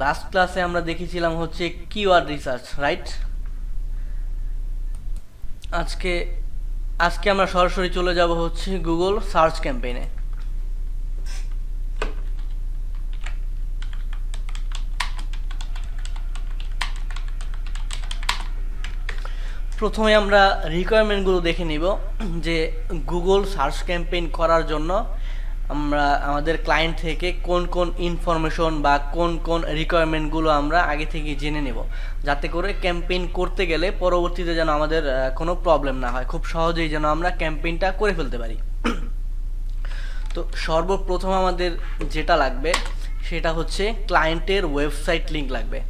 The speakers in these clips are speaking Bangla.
লাস্ট ক্লাসে আমরা দেখেছিলাম হচ্ছে কিওয়ার্ড রিসার্চ, রাইট? আজকে আজকে আমরা সরাসরি চলে যাব হচ্ছে গুগল সার্চ ক্যাম্পেইনে। প্রথমে আমরা রিকোয়ারমেন্টগুলো দেখে নিব যে গুগল সার্চ ক্যাম্পেইন করার জন্য আমরা আমাদের ক্লায়েন্ট থেকে কোন কোন ইনফরমেশন বা কোন কোন রিকোয়ারমেন্টগুলো আমরা আগে থেকে জেনে নেব, যাতে করে ক্যাম্পেইন করতে গেলে পরবর্তীতে যেন আমাদের কোনো প্রবলেম না হয়, খুব সহজেই যেন আমরা ক্যাম্পেইনটা করে ফেলতে পারি। তো সর্বপ্রথম আমাদের যেটা লাগবে সেটা হচ্ছে ক্লায়েন্টের ওয়েবসাইট লিংক লাগবে।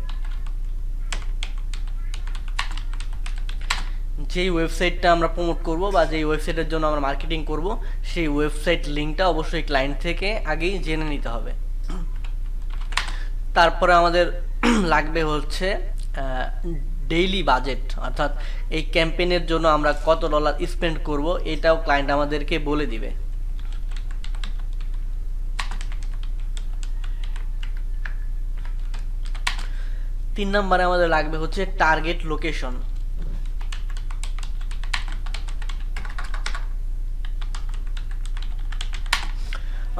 যেই ওয়েবসাইটটা আমরা প্রমোট করব বা যেই ওয়েবসাইটের জন্য আমরা মার্কেটিং করব সেই ওয়েবসাইট লিংকটা অবশ্যই ক্লায়েন্ট থেকে আগেই জেনে নিতে হবে। তারপরে আমাদের লাগবে হচ্ছে ডেইলি বাজেট, অর্থাৎ এই ক্যাম্পেইনের জন্য আমরা কত ডলার স্পেন্ড করব এটাও ক্লায়েন্ট আমাদেরকে বলে দিবে। তিন নম্বরে আমাদের লাগবে হচ্ছে টার্গেট লোকেশন।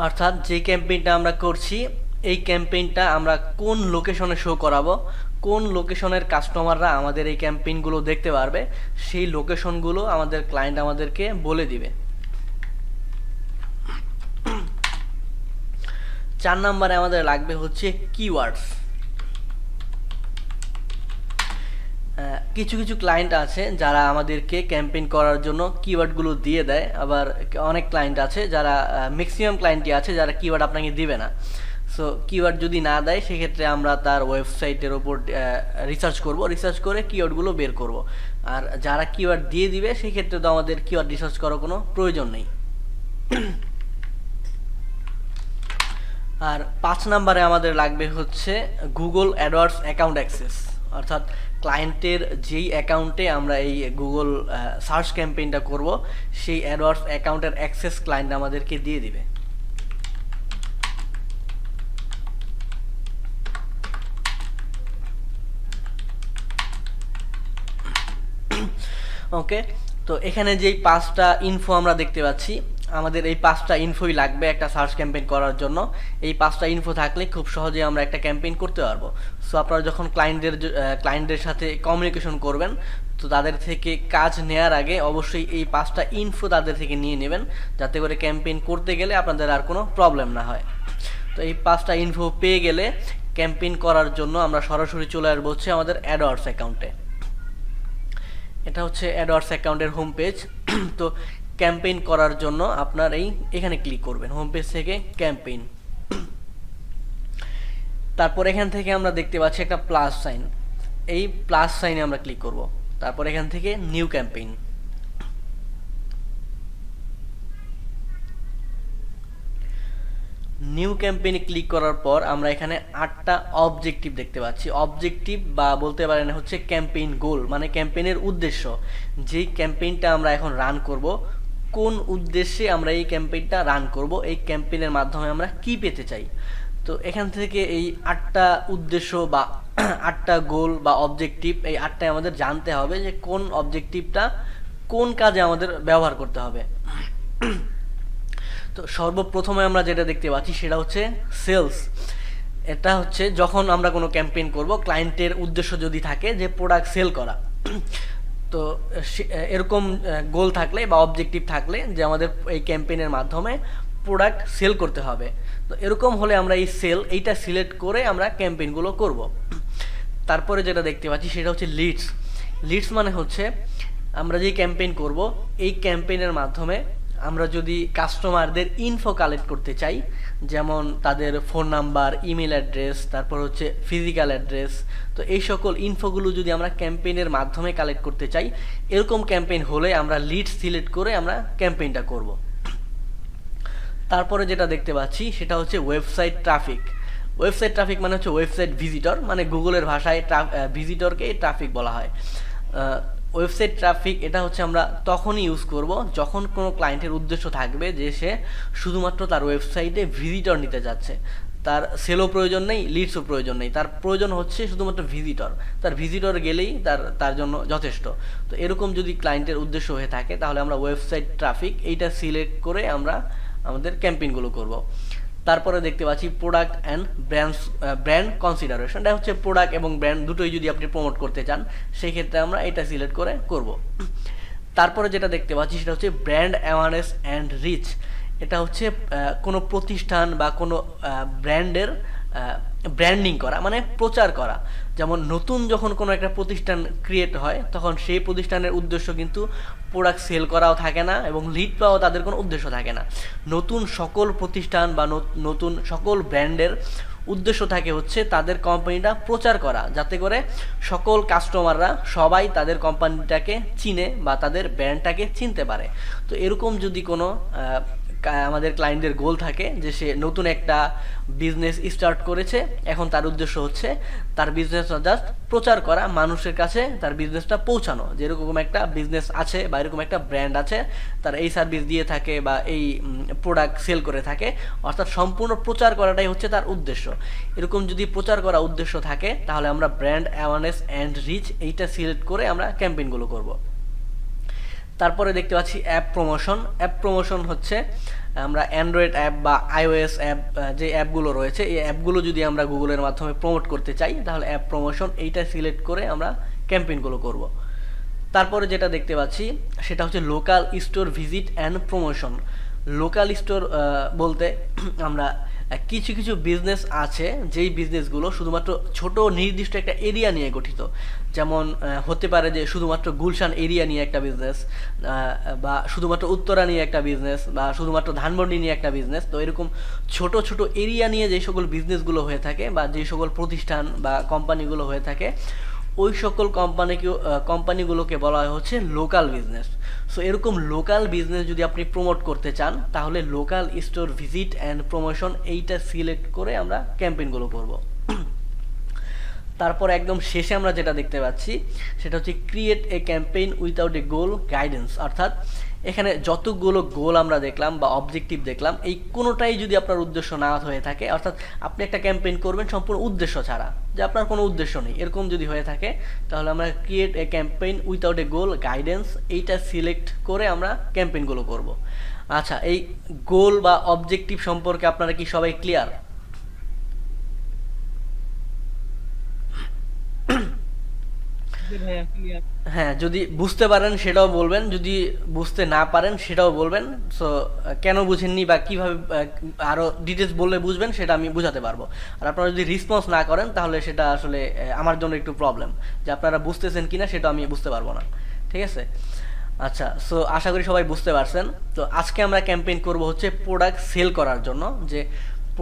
অর্থাৎ যে ক্যাম্পেইনটা আমরা করছি এই ক্যাম্পেইনটা আমরা কোন লোকেশনে শো করাবো, কোন লোকেশনের কাস্টমাররা আমাদের এই ক্যাম্পেইনগুলো দেখতে পারবে, সেই লোকেশনগুলো আমাদের ক্লায়েন্ট আমাদেরকে বলে দিবে। 4 নম্বরে আমাদের লাগবে হচ্ছে কিওয়ার্ডস। কিছু কিছু ক্লায়েন্ট আছে যারা আমাদেরকে ক্যাম্পেইন করার জন্য কিওয়ার্ডগুলো দিয়ে দেয়, আবার অনেক ক্লায়েন্ট আছে যারা ম্যাক্সিমাম ক্লায়েন্টই আছে যারা কিওয়ার্ড আপনাকে দিবে না। সো কিওয়ার্ড যদি না দেয় সেক্ষেত্রে আমরা তার ওয়েবসাইটের ওপর রিসার্চ করে কিওয়ার্ডগুলো বের করব। আর যারা কিওয়ার্ড দিয়ে দিবে সেক্ষেত্রে তো আমাদের কিওয়ার্ড রিসার্চ করার কোনো প্রয়োজন নেই। আর 5 নম্বরে আমাদের লাগবে হচ্ছে গুগল অ্যাডওয়ার্ডস অ্যাকাউন্ট অ্যাক্সেস, অর্থাৎ ক্লায়েন্টের যেই অ্যাকাউন্টে আমরা এই গুগল সার্চ ক্যাম্পেইনটা করব সেই অ্যাডওয়ার্ডস অ্যাকাউন্টের অ্যাক্সেস ক্লায়েন্ট আমাদেরকে দিয়ে দিবে। ওকে, তো এখানে যেই 5টা ইনফো আমরা দেখতে পাচ্ছি, আমাদের এই 5টা ইনফোই লাগবে একটা সার্চ ক্যাম্পেইন করার জন্য। এই 5টা ইনফো থাকলে খুব সহজেই আমরা একটা ক্যাম্পেইন করতে পারবো। সো আপনারা যখন ক্লায়েন্টদের সাথে কমিউনিকেশন করবেন, তো তাদের থেকে কাজ নেওয়ার আগে অবশ্যই এই 5টা ইনফো তাদের থেকে নিয়ে নেবেন, যাতে করে ক্যাম্পেইন করতে গেলে আপনাদের আর কোনো প্রবলেম না হয়। তো এই 5টা ইনফো পেয়ে গেলে ক্যাম্পেইন করার জন্য আমরা সরাসরি চলে আসবো হচ্ছে আমাদের অ্যাডওয়ার্ডস অ্যাকাউন্টে। এটা হচ্ছে অ্যাডওয়ার্ডস অ্যাকাউন্টের হোম পেজ। তো ক্যাম্পেইন করার জন্য আপনার এখানে ক্লিক করবেন, হোম পেজ থেকে ক্যাম্পেইন। তারপর এখান থেকে আমরা দেখতে পাচ্ছি একটা প্লাস সাইন, এই প্লাস সাইনে আমরা ক্লিক করব। তারপর এখান থেকে নিউ ক্যাম্পেইন। নিউ ক্যাম্পেইনে ক্লিক করার পর আমরা এখানে 8টা অবজেক্টিভ দেখতে পাচ্ছি। অবজেক্টিভ বা বলতে পারেন হচ্ছে ক্যাম্পেইন গোল, মানে ক্যাম্পেইনের উদ্দেশ্য। যেই ক্যাম্পেইনটা আমরা এখন রান করব, কোন উদ্দেশ্যে আমরা এই ক্যাম্পেইনটা রান করব, এই ক্যাম্পেইনের মাধ্যমে আমরা কি পেতে চাই। তো এখান থেকে এই 8টা উদ্দেশ্য বা 8টা গোল বা অবজেক্টিভ, এই 8টাই আমাদের জানতে হবে যে কোন অবজেক্টিভটা কোন কাজে আমাদের ব্যবহার করতে হবে। তো সর্বপ্রথমে আমরা যেটা দেখতে পাচ্ছি সেটা হচ্ছে সেলস। এটা হচ্ছে যখন আমরা কোনো ক্যাম্পেইন করব, ক্লায়েন্টের উদ্দেশ্য যদি থাকে যে প্রোডাক্ট সেল করা, তো এরকম গোল থাকলে বা অবজেক্টিভ থাকলে যে আমাদের এই ক্যাম্পেইনের মাধ্যমে প্রোডাক্ট সেল করতে হবে, তো এরকম হলে আমরা এইটা সিলেক্ট করে আমরা ক্যাম্পেইনগুলো করব। তারপরে যেটা দেখতে পাচ্ছি সেটা হচ্ছে লিডস। লিডস মানে হচ্ছে আমরা যেই ক্যাম্পেইন করব এই ক্যাম্পেইনের মাধ্যমে আমরা যদি কাস্টমারদের ইনফো কালেক্ট করতে চাই, যেমন তাদের ফোন নাম্বার, ইমেল অ্যাড্রেস, তারপর হচ্ছে ফিজিক্যাল অ্যাড্রেস, তো এই সকল ইনফোগুলো যদি আমরা ক্যাম্পেইনের মাধ্যমে কালেক্ট করতে চাই, এরকম ক্যাম্পেইন হলে আমরা লিড সিলেক্ট করে আমরা ক্যাম্পেইনটা করব। তারপরে যেটা দেখতে পাচ্ছি সেটা হচ্ছে ওয়েবসাইট ট্রাফিক। ওয়েবসাইট ট্রাফিক মানে হচ্ছে ওয়েবসাইট ভিজিটর, মানে গুগলের ভাষায় ভিজিটরকে ট্রাফিক বলা হয়। ওয়েবসাইট ট্রাফিক এটা হচ্ছে আমরা তখনই ইউজ করব যখন কোনো ক্লায়েন্টের উদ্দেশ্য থাকবে যে সে শুধুমাত্র তার ওয়েবসাইটে ভিজিটর নিতে যাচ্ছে, তার সেলও প্রয়োজন নেই, লিডসও প্রয়োজন নেই, তার প্রয়োজন হচ্ছে শুধুমাত্র ভিজিটর। তার ভিজিটর গেলেই তার জন্য যথেষ্ট। তো এরকম যদি ক্লায়েন্টের উদ্দেশ্য হয়ে থাকে তাহলে আমরা ওয়েবসাইট ট্রাফিক এইটা সিলেক্ট করে আমরা আমাদের ক্যাম্পেইনগুলো করব। তারপরে দেখতে পাচ্ছি প্রোডাক্ট অ্যান্ড ব্র্যান্ড কনসিডারেশন। এটা হচ্ছে প্রোডাক্ট এবং ব্র্যান্ড দুটোই যদি আপনি প্রমোট করতে চান সেই ক্ষেত্রে আমরা এটা সিলেক্ট করে করব। তারপরে যেটা দেখতে পাচ্ছি সেটা হচ্ছে ব্র্যান্ড অ্যাওয়ারনেস অ্যান্ড রিচ। এটা হচ্ছে কোনো প্রতিষ্ঠান বা কোনো ব্র্যান্ডের ব্র্যান্ডিং করা, মানে প্রচার করা। যেমন নতুন যখন কোনো একটা প্রতিষ্ঠান ক্রিয়েট হয় তখন সেই প্রতিষ্ঠানের উদ্দেশ্য কিন্তু প্রোডাক্ট সেল করাও থাকে না এবং লিড পাওয়াও তাদের কোনো উদ্দেশ্য থাকে না। নতুন সকল প্রতিষ্ঠান বা নতুন সকল ব্র্যান্ডের উদ্দেশ্য থাকে হচ্ছে তাদের কোম্পানিটা প্রচার করা, যাতে করে সকল কাস্টমাররা সবাই তাদের কোম্পানিটাকে চিনে বা তাদের ব্র্যান্ডটাকে চিনতে পারে। তো এরকম যদি কোনো আমাদের ক্লায়েন্টের গোল থাকে যে সে নতুন একটা বিজনেস স্টার্ট করেছে, এখন তার উদ্দেশ্য হচ্ছে তার বিজনেসটা জাস্ট প্রচার করা, মানুষের কাছে তার বিজনেসটা পৌঁছানো, যে এরকম একটা বিজনেস আছে বা এরকম একটা ব্র্যান্ড আছে, তার এই সার্ভিস দিয়ে থাকে বা এই প্রোডাক্ট সেল করে থাকে, অর্থাৎ সম্পূর্ণ প্রচার করাটাই হচ্ছে তার উদ্দেশ্য। এরকম যদি প্রচার করা উদ্দেশ্য থাকে তাহলে আমরা ব্র্যান্ড অ্যাওয়ারনেস অ্যান্ড রিচ এইটা সিলেক্ট করে আমরা ক্যাম্পেইনগুলো করব। তারপরে দেখতে পাচ্ছি অ্যাপ প্রমোশন। অ্যাপ প্রমোশন হচ্ছে আমরা অ্যান্ড্রয়েড অ্যাপ বা আইওএস অ্যাপ, যে অ্যাপগুলো রয়েছে এই অ্যাপগুলো যদি আমরা গুগলের মাধ্যমে প্রমোট করতে চাই তাহলে অ্যাপ প্রমোশন এইটা সিলেক্ট করে আমরা ক্যাম্পেইনগুলো করব। তারপরে যেটা দেখতে পাচ্ছি সেটা হচ্ছে local store visit and promotion. Local store বলতে আমরা কিছু কিছু বিজনেস আছে যেই বিজনেসগুলো শুধুমাত্র ছোট নির্দিষ্ট একটা এরিয়া নিয়ে গঠিত। যেমন হতে পারে যে শুধুমাত্র গুলশান এরিয়া নিয়ে একটা বিজনেস, বা শুধুমাত্র উত্তরা নিয়ে একটা বিজনেস, বা শুধুমাত্র ধানমন্ডি নিয়ে একটা বিজনেস। তো এরকম ছোট ছোট এরিয়া নিয়ে যে সকল বিজনেসগুলো হয়ে থাকে বা যে সকল প্রতিষ্ঠান বা কোম্পানিগুলো হয়ে থাকে ওই সকল কোম্পানিগুলোকে বলা হয় হচ্ছে লোকাল বিজনেস। সো এরকম লোকাল বিজনেস যদি আপনি প্রমোট করতে চান তাহলে local store visit and promotion এইটা সিলেক্ট করে আমরা ক্যাম্পেইনগুলো করব। তারপর একদম শেষে আমরা যেটা দেখতে পাচ্ছি সেটা হচ্ছে create a campaign without A goal guidance. অর্থাৎ এখানে যতগুলো গোল আমরা দেখলাম বা অবজেক্টিভ দেখলাম এই কোনোটাই যদি আপনার উদ্দেশ্য না হয়ে থাকে, অর্থাৎ আপনি একটা ক্যাম্পেইন করবেন সম্পূর্ণ উদ্দেশ্য ছাড়া, যে আপনার কোনো উদ্দেশ্য নেই, এরকম যদি হয়ে থাকে তাহলে আমরা create a campaign without A goal guidance এইটা সিলেক্ট করে আমরা ক্যাম্পেইনগুলো করব। আচ্ছা, এই গোল বা অবজেক্টিভ সম্পর্কে আপনারা কি সবাই ক্লিয়ার? হ্যাঁ, যদি বুঝতে পারেন সেটাও বলবেন, যদি বুঝতে না পারেন সেটাও বলবেন। সো কেন বুঝেননি বা কিভাবে আরো ডিটেলস বললে বুঝবেন সেটা আমি বুঝাতে পারবো। আর আপনারা যদি রেসপন্স না করেন তাহলে সেটা আসলে আমার জন্য একটু প্রবলেম, যে আপনারা বুঝতেছেন কিনা সেটা আমি বুঝতে পারবো না। ঠিক আছে? আচ্ছা, সো আশা করি সবাই বুঝতে পারছেন। তো আজকে আমরা ক্যাম্পেইন করব হচ্ছে প্রোডাক্ট সেল করার জন্য, যে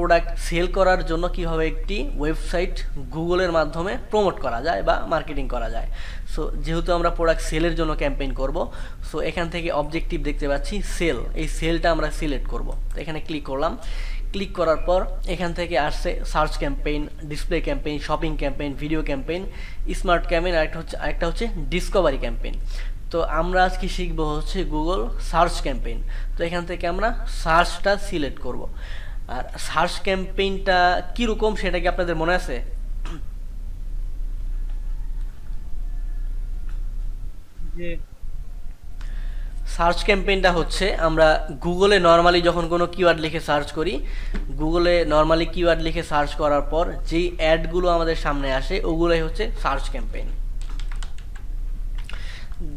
প্রোডাক্ট সেল করার জন্য কীভাবে একটি ওয়েবসাইট গুগলের মাধ্যমে প্রমোট করা যায় বা মার্কেটিং করা যায়। সো যেহেতু আমরা প্রোডাক্ট সেলের জন্য ক্যাম্পেইন করব, সো এখান থেকে অবজেক্টিভ দেখতে পাচ্ছি সেল, এই সেলটা আমরা সিলেক্ট করব। তো এখানে ক্লিক করলাম, ক্লিক করার পর এখান থেকে আসছে search campaign, display campaign, shopping campaign, video campaign, smart campaign, আর একটা হচ্ছে ডিসকভারি ক্যাম্পেইন। তো আমরা আজকে শিখবো হচ্ছে গুগল সার্চ ক্যাম্পেইন। তো এখান থেকে আমরা সার্চটা সিলেক্ট করব। আর সার্চ ক্যাম্পেইনটা কীরকম সেটা কি আপনাদের মনে আছে? সার্চ ক্যাম্পেইনটা হচ্ছে আমরা গুগলে নর্মালি যখন কোনো কিওয়ার্ড লিখে সার্চ করি, গুগলে নর্মালি কিওয়ার্ড লিখে সার্চ করার পর যেই অ্যাডগুলো আমাদের সামনে আসে ওগুলোই হচ্ছে সার্চ ক্যাম্পেইন।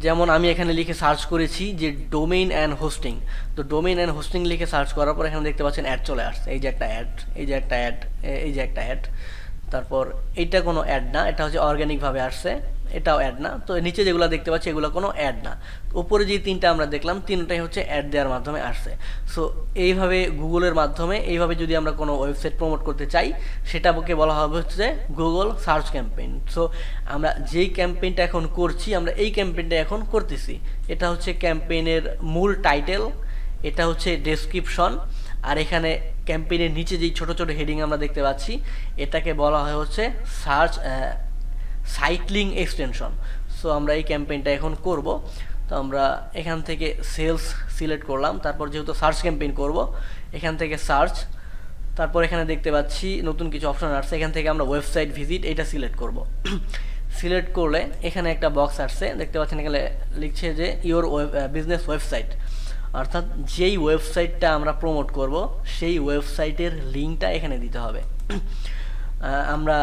যেমন আমি এখানে লিখে সার্চ করেছি যে ডোমেইন অ্যান্ড হোস্টিং। তো ডোমেইন অ্যান্ড হোস্টিং লিখে সার্চ করার পর এখানে দেখতে পাচ্ছেন অ্যাড চলে আসছে, এই যে একটা অ্যাড, এই যে একটা অ্যাড, এই যে একটা অ্যাড। তারপর এইটা কোনো অ্যাড না, এটা হচ্ছে অর্গ্যানিকভাবে আসছে, এটাও অ্যাড না। তো নিচে যেগুলো দেখতে পাচ্ছি এগুলো কোনো অ্যাড না। উপরে যে তিনটা আমরা দেখলাম তিনটাই হচ্ছে অ্যাড দেওয়ার মাধ্যমে আসছে। সো এইভাবে গুগলের মাধ্যমে এইভাবে যদি আমরা কোনো ওয়েবসাইট প্রমোট করতে চাই সেটাকে বলা হবে হচ্ছে গুগল সার্চ ক্যাম্পেইন। সো আমরা যেই ক্যাম্পেইনটা এখন করছি আমরা এই ক্যাম্পেইনটা এখন করতেছি। এটা হচ্ছে ক্যাম্পেইনের মূল টাইটেল, এটা হচ্ছে ডেসক্রিপশন, আর এখানে ক্যাম্পেইনের নিচে যেই ছোট ছোট হেডিং আমরা দেখতে পাচ্ছি এটাকে বলা হয় হচ্ছে search site link extension. So আমরা এই ক্যাম্পেইনটা এখন করব। তো আমরা এখান থেকে সেলস সিলেক্ট করলাম, তারপর যেহেতু সার্চ ক্যাম্পেইন করব এখান থেকে সার্চ, তারপর এখানে দেখতে পাচ্ছি নতুন কিছু অপশন আসছে, এখান থেকে আমরা ওয়েবসাইট ভিজিট এটা সিলেক্ট করব। সিলেক্ট করলে এখানে একটা বক্স আসছে, দেখতে পাচ্ছেন এখানে লিখছে যে ইওর বিজনেস ওয়েবসাইট, অর্থাৎ যেই ওয়েবসাইটটা আমরা প্রমোট করব সেই ওয়েবসাইটের লিঙ্কটা এখানে দিতে হবে। আমরা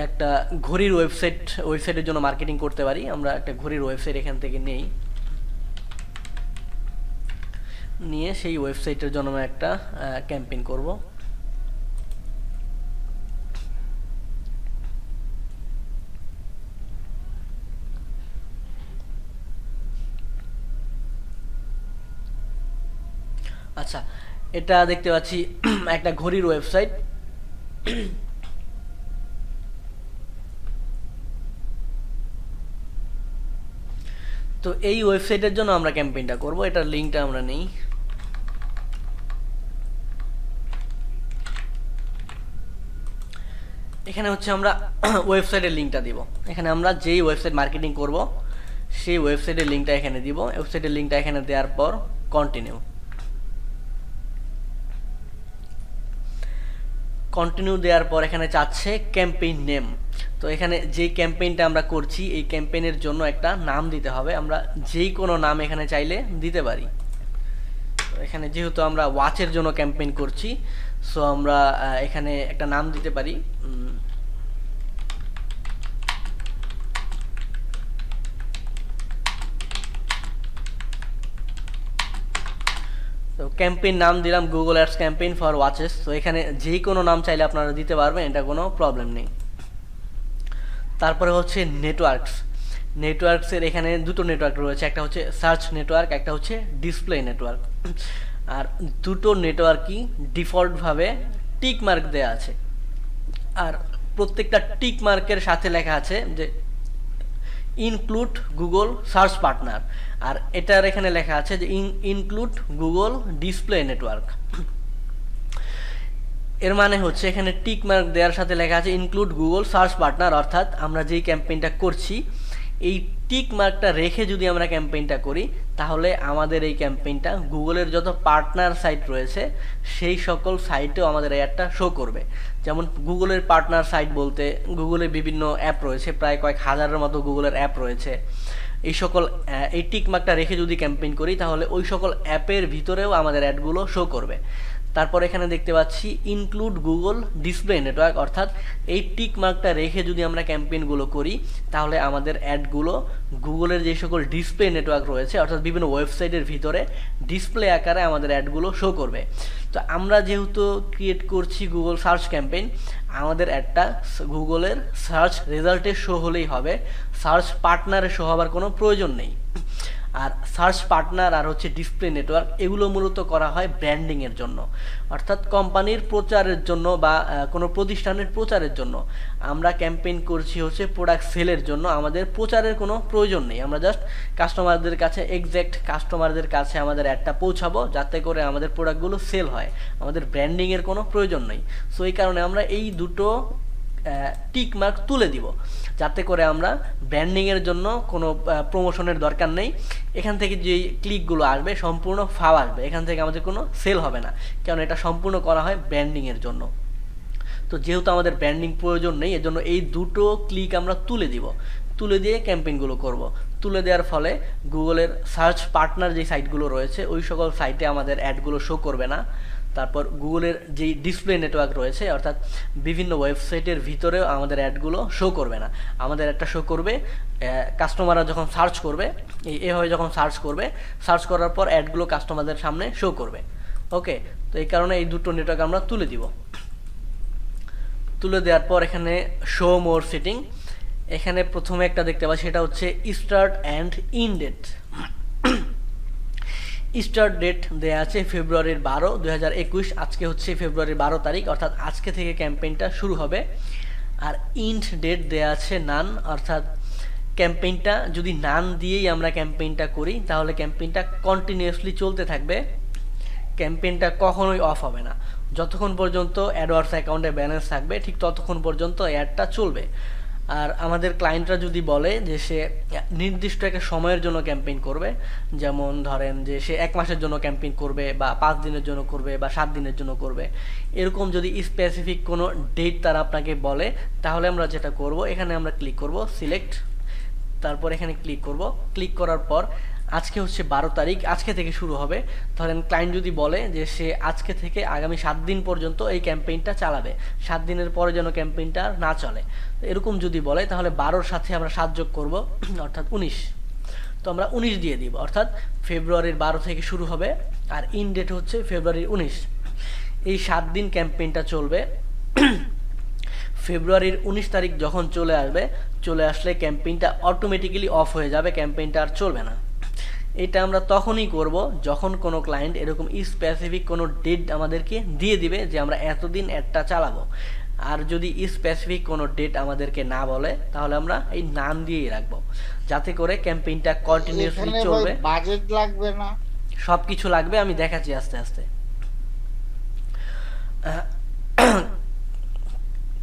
একটা ঘড়ির ওয়েবসাইটের জন্য মার্কেটিং করতে পারি, আমরা একটা ঘড়ির ওয়েবসাইট এখান থেকে নিয়ে সেই ওয়েবসাইটের জন্য আমরা একটা ক্যাম্পেইন করব। আচ্ছা, এটা দেখতে পাচ্ছি একটা ঘড়ির ওয়েবসাইট। তো এই ওয়েবসাইটের জন্য আমরা ক্যাম্পেইনটা করব, এটার লিঙ্কটা আমরা নেই। এখানে হচ্ছে আমরা ওয়েবসাইটের লিঙ্কটা দিব। এখানে আমরা যেই ওয়েবসাইট মার্কেটিং করব সেই ওয়েবসাইটের লিঙ্কটা এখানে দিব। ওয়েবসাইটের লিঙ্কটা এখানে দেওয়ার পর কন্টিনিউ দেওয়ার পর এখানে চাচ্ছে ক্যাম্পেইন নেম। তো এখানে যেই ক্যাম্পেইনটা আমরা করছি এই ক্যাম্পেইনের জন্য একটা নাম দিতে হবে, আমরা যেই কোনো নাম এখানে চাইলে দিতে পারি। এখানে যেহেতু আমরা ওয়াচের জন্য ক্যাম্পেইন করছি, সো আমরা এখানে একটা নাম দিতে পারি। তো ক্যাম্পেইন নাম দিলাম Google ads campaign for watches. তো এখানে যেই কোনো নাম চাইলে আপনারা দিতে পারবেন, এটা কোনো প্রবলেম নেই। তারপরে হচ্ছে নেটওয়ার্কসের এখানে দুটো নেটওয়ার্ক রয়েছে, একটা হচ্ছে সার্চ নেটওয়ার্ক, একটা হচ্ছে ডিসপ্লে নেটওয়ার্ক। আর দুটো নেটওয়ার্কই ডিফল্টভাবে টিক মার্ক দেওয়া আছে, আর প্রত্যেকটা টিক মার্কের সাথে লেখা আছে যে ইনক্লুড গুগল সার্চ পার্টনার, আর এটার এখানে লেখা আছে যে ইনক্লুড গুগল ডিসপ্লে নেটওয়ার্ক। এর মানে হচ্ছে এখানে টিক মার্ক দেওয়ার সাথে লেখা আছে ইনক্লুড গুগল সার্চ পার্টনার, অর্থাৎ আমরা যেই ক্যাম্পেইনটা করছি এই টিক মার্কটা রেখে যদি আমরা ক্যাম্পেইনটা করি তাহলে আমাদের এই ক্যাম্পেইনটা গুগলের যত পার্টনার সাইট রয়েছে সেই সকল সাইটেও আমাদের অ্যাডটা শো করবে। যেমন গুগলের পার্টনার সাইট বলতে গুগলের বিভিন্ন অ্যাপ রয়েছে, প্রায় কয়েক হাজারের মতো গুগলের অ্যাপ রয়েছে। এই টিক মার্কটা রেখে যদি ক্যাম্পেইন করি তাহলে ওই সকল অ্যাপের ভিতরেও আমাদের অ্যাডগুলো শো করবে। তারপর এখানে দেখতে পাচ্ছি ইনক্লুড গুগল ডিসপ্লে নেটওয়ার্ক, অর্থাৎ এই টিক মার্কটা রেখে যদি আমরা ক্যাম্পেইনগুলো করি তাহলে আমাদের অ্যাডগুলো গুগলের যে সকল ডিসপ্লে নেটওয়ার্ক রয়েছে অর্থাৎ বিভিন্ন ওয়েবসাইটের ভিতরে ডিসপ্লে আকারে আমাদের অ্যাডগুলো শো করবে। তো আমরা যেহেতু ক্রিয়েট করছি গুগল সার্চ ক্যাম্পেইন, আমাদের অ্যাডটা গুগলের সার্চ রেজাল্টে শো হলেই হবে, সার্চ পার্টনারে শো হবার কোনো প্রয়োজন নেই। আর সার্চ পার্টনার আর হচ্ছে ডিসপ্লে নেটওয়ার্ক এগুলো মূলত করা হয় ব্র্যান্ডিংয়ের জন্য, অর্থাৎ কোম্পানির প্রচারের জন্য বা কোনো প্রতিষ্ঠানের প্রচারের জন্য। আমরা ক্যাম্পেইন করছি হচ্ছে প্রোডাক্ট সেলের জন্য, আমাদের প্রচারের কোনো প্রয়োজন নেই। আমরা জাস্ট কাস্টমারদের কাছে কাস্টমারদের কাছে আমাদের অ্যাডটা পৌঁছাবো যাতে করে আমাদের প্রোডাক্টগুলো সেল হয়, আমাদের ব্র্যান্ডিংয়ের কোনো প্রয়োজন নেই। সো এই কারণে আমরা এই দুটো টিক মার্ক তুলে দিব যাতে করে আমরা ব্র্যান্ডিংয়ের জন্য কোনো প্রমোশনের দরকার নেই। এখান থেকে যে ক্লিকগুলো আসবে সম্পূর্ণ ফাও আসবে, এখান থেকে আমাদের কোনো সেল হবে না, কারণ এটা সম্পূর্ণ করা হয় ব্র্যান্ডিংয়ের জন্য। তো যেহেতু আমাদের ব্র্যান্ডিং প্রয়োজন নেই এজন্য এই দুটো ক্লিক আমরা তুলে দিয়ে ক্যাম্পেইনগুলো করব। তুলে দেওয়ার ফলে গুগলের সার্চ পার্টনার যে সাইটগুলো রয়েছে ওই সকল সাইটে আমাদের অ্যাডগুলো শো করবে না। তারপর গুগলের যেই ডিসপ্লে নেটওয়ার্ক রয়েছে অর্থাৎ বিভিন্ন ওয়েবসাইটের ভিতরেও আমাদের অ্যাডগুলো শো করবে না, আমাদের একটা শো করবে কাস্টমাররা যখন সার্চ করবে, এভাবে যখন সার্চ করার পর অ্যাডগুলো কাস্টমারদের সামনে শো করবে। ওকে, তো এই কারণে এই দুটো নেটওয়ার্ক আমরা তুলে দেওয়ার পর এখানে শো মোর সেটিং, এখানে প্রথমে একটা দেখতে পাচ্ছি সেটা হচ্ছে start and end date. Start date দেওয়া আছে ফেব্রুয়ারির 12, 2021, আজকে হচ্ছে ফেব্রুয়ারির 12 তারিখ, অর্থাৎ আজকে থেকে ক্যাম্পেইনটা শুরু হবে। আর ইন্ড ডেট দেওয়া আছে নান, অর্থাৎ ক্যাম্পেইনটা যদি নান দিয়েই আমরা ক্যাম্পেইনটা করি তাহলে ক্যাম্পেইনটা কন্টিনিউয়াসলি চলতে থাকবে, ক্যাম্পেইনটা কখনোই অফ হবে না। যতক্ষণ পর্যন্ত অ্যাডওয়ার্ডস অ্যাকাউন্টে ব্যালেন্স থাকবে ঠিক ততক্ষণ পর্যন্ত অ্যাডটা চলবে। আর আমাদের ক্লায়েন্টরা যদি বলে যে সে নির্দিষ্ট একটা সময়ের জন্য ক্যাম্পেইন করবে, যেমন ধরেন যে সে 1 মাসের জন্য ক্যাম্পেইন করবে বা 5 দিনের জন্য করবে বা 7 দিনের জন্য করবে, এরকম যদি স্পেসিফিক কোনো ডেট তারা আপনাকে বলে, তাহলে আমরা যেটা করব, এখানে আমরা ক্লিক করব সিলেক্ট, তারপর এখানে ক্লিক করব। ক্লিক করার পর আজকে হচ্ছে 12 তারিখ, আজকে থেকে শুরু হবে। ধরেন ক্লায়েন্ট যদি বলে যে সে আজকে থেকে আগামী 7 দিন পর্যন্ত এই ক্যাম্পেইনটা চালাবে, 7 দিনের পরে যেন ক্যাম্পেইনটা না চলে, এরকম যদি বলে তাহলে 12-র সাথে আমরা 7 যোগ করব, অর্থাৎ 19। তো আমরা 19 দিয়ে দিব, অর্থাৎ ফেব্রুয়ারির 12 থেকে শুরু হবে আর ইন ডেট হচ্ছে ফেব্রুয়ারির 19। এই 7 দিন ক্যাম্পেইনটা চলবে। ফেব্রুয়ারির 19 তারিখ যখন চলে আসলে ক্যাম্পেইনটা অটোমেটিক্যালি অফ হয়ে যাবে, ক্যাম্পেইনটা আর চলবে না। এটা আমরা তখনই করব যখন কোনো ক্লায়েন্ট এরকম স্পেসিফিক কোনো ডেট আমাদেরকে দিয়ে দিবে যে আমরা এতদিন অ্যাডটা চালাবো। আর যদি স্পেসিফিক কোনো ডেট আমাদেরকে না বলে তাহলে আমরা এই নাম দিয়েই রাখবো, যাতে করে ক্যাম্পেইনটা কন্টিনিউয়াসলি চলবে। বাজেট লাগবে না, সব কিছু লাগবে, আমি দেখাচ্ছি আস্তে আস্তে।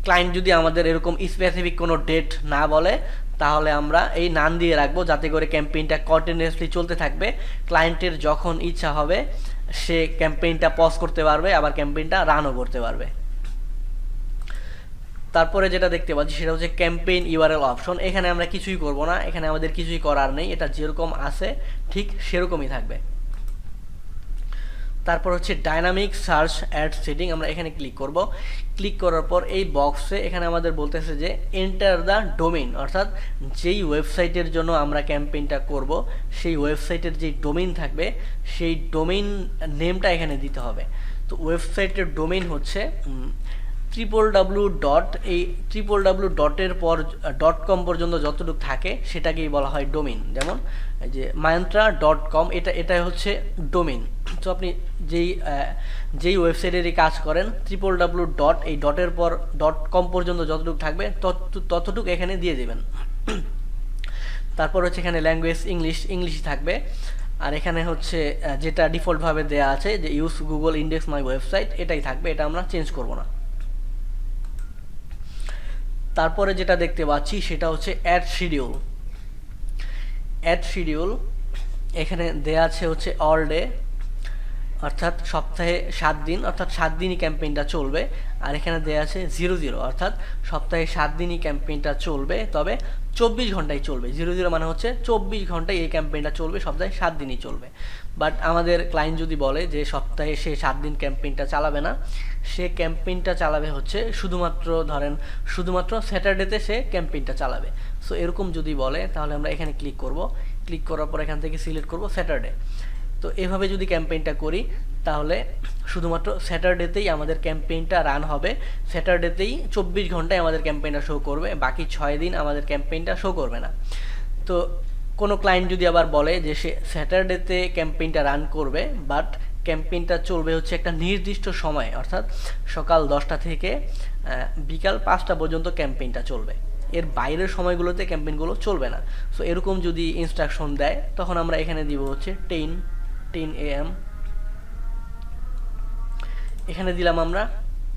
ক্লায়েন্ট যদি আমাদের এরকম স্পেসিফিক কোনো ডেট না বলে তাহলে আমরা এই নাম দিয়ে রাখবো, যাতে করে ক্যাম্পেইনটা কন্টিনিউয়াসলি চলতে থাকবে। ক্লায়েন্টের যখন ইচ্ছা হবে সে ক্যাম্পেইনটা পজ করতে পারবে, আবার ক্যাম্পেইনটা রানও করতে পারবে। তারপরে যেটা দেখতে পাচ্ছি সেটা হচ্ছে ক্যাম্পেইন ইউআরএল অপশন। এখানে আমরা কিছুই করব না, এখানে আমাদের কিছুই করার নেই, এটা যেরকম আছে ঠিক সেরকমই থাকবে। তারপর হচ্ছে ডাইনামিক সার্চ অ্যাড সেটিং, আমরা এখানে ক্লিক করব। ক্লিক করার পর এই বক্সে এখানে আমাদের বলতেছে যে এন্টার দ্য ডোমেইন, অর্থাৎ যেই ওয়েবসাইটের জন্য আমরা ক্যাম্পেইনটা করব সেই ওয়েবসাইটের যেই ডোমেইন থাকবে সেই ডোমেইন নেমটা এখানে দিতে হবে। তো ওয়েবসাইটের ডোমেইন হচ্ছে www.com পর্যন্ত যতটুকু থাকে সেটাকেই বলা হয় ডোমেইন। যেমন এই যে mantra.com, এটা হচ্ছে ডোমেইন। তো আপনি যেই ওয়েবসাইটেরই কাজ করেন www. এই ডটের পর .com পর্যন্ত যতটুকু থাকবে ততটুকু এখানে দিয়ে দেবেন। তারপর হচ্ছে এখানে ল্যাঙ্গুয়েজ ইংলিশ থাকবে। আর এখানে হচ্ছে যেটা ডিফল্টভাবে দেওয়া আছে যে ইউজ গুগল ইন্ডেক্স মাই ওয়েবসাইট, এটাই থাকবে, এটা আমরা চেঞ্জ করব না। তারপরে যেটা দেখতে পাচ্ছি সেটা হচ্ছে অ্যাড শিডিউল। এখানে দেয়া আছে হচ্ছে অল ডে, অর্থাৎ সপ্তাহে 7 দিন, অর্থাৎ 7 দিনই ক্যাম্পেইনটা চলবে। আর এখানে দেয়া আছে 00, অর্থাৎ সপ্তাহে 7 দিনই ক্যাম্পেইনটা চলবে, তবে 24 ঘন্টায় চলবে। 00 মানে হচ্ছে 24 ঘন্টায় এই ক্যাম্পেইনটা চলবে, সপ্তাহে 7 দিনই চলবে। বাট আমাদের ক্লায়েন্ট যদি বলে যে সপ্তাহে সে 7 দিন ক্যাম্পেইনটা চালাবে না, সে ক্যাম্পেইনটা চালাবে হচ্ছে শুধুমাত্র স্যাটারডেতে সে ক্যাম্পেইনটা চালাবে। সো এরকম যদি বলে তাহলে আমরা এখানে ক্লিক করব। ক্লিক করার পর এখান থেকে সিলেক্ট করব স্যাটারডে। তো এভাবে যদি ক্যাম্পেইনটা করি তাহলে শুধুমাত্র স্যাটারডেতেই আমাদের ক্যাম্পেইনটা রান হবে, স্যাটারডেতেই 24 ঘন্টায় আমাদের ক্যাম্পেইনটা শো করবে, বাকি 6 দিন আমাদের ক্যাম্পেইনটা শো করবে না। তো কোনো ক্লায়েন্ট যদি আবার বলে যে সে স্যাটারডেতে ক্যাম্পেইনটা রান করবে, বাট ক্যাম্পেইনটা চলবে হচ্ছে একটা নির্দিষ্ট সময়, অর্থাৎ সকাল 10টা থেকে বিকাল 5টা পর্যন্ত ক্যাম্পেইনটা চলবে, এর বাইরের সময়গুলোতে ক্যাম্পেইনগুলো চলবে না। সো এরকম যদি ইনস্ট্রাকশন দেয় তখন আমরা এখানে দিব হচ্ছে 10 AM, এখানে দিলাম আমরা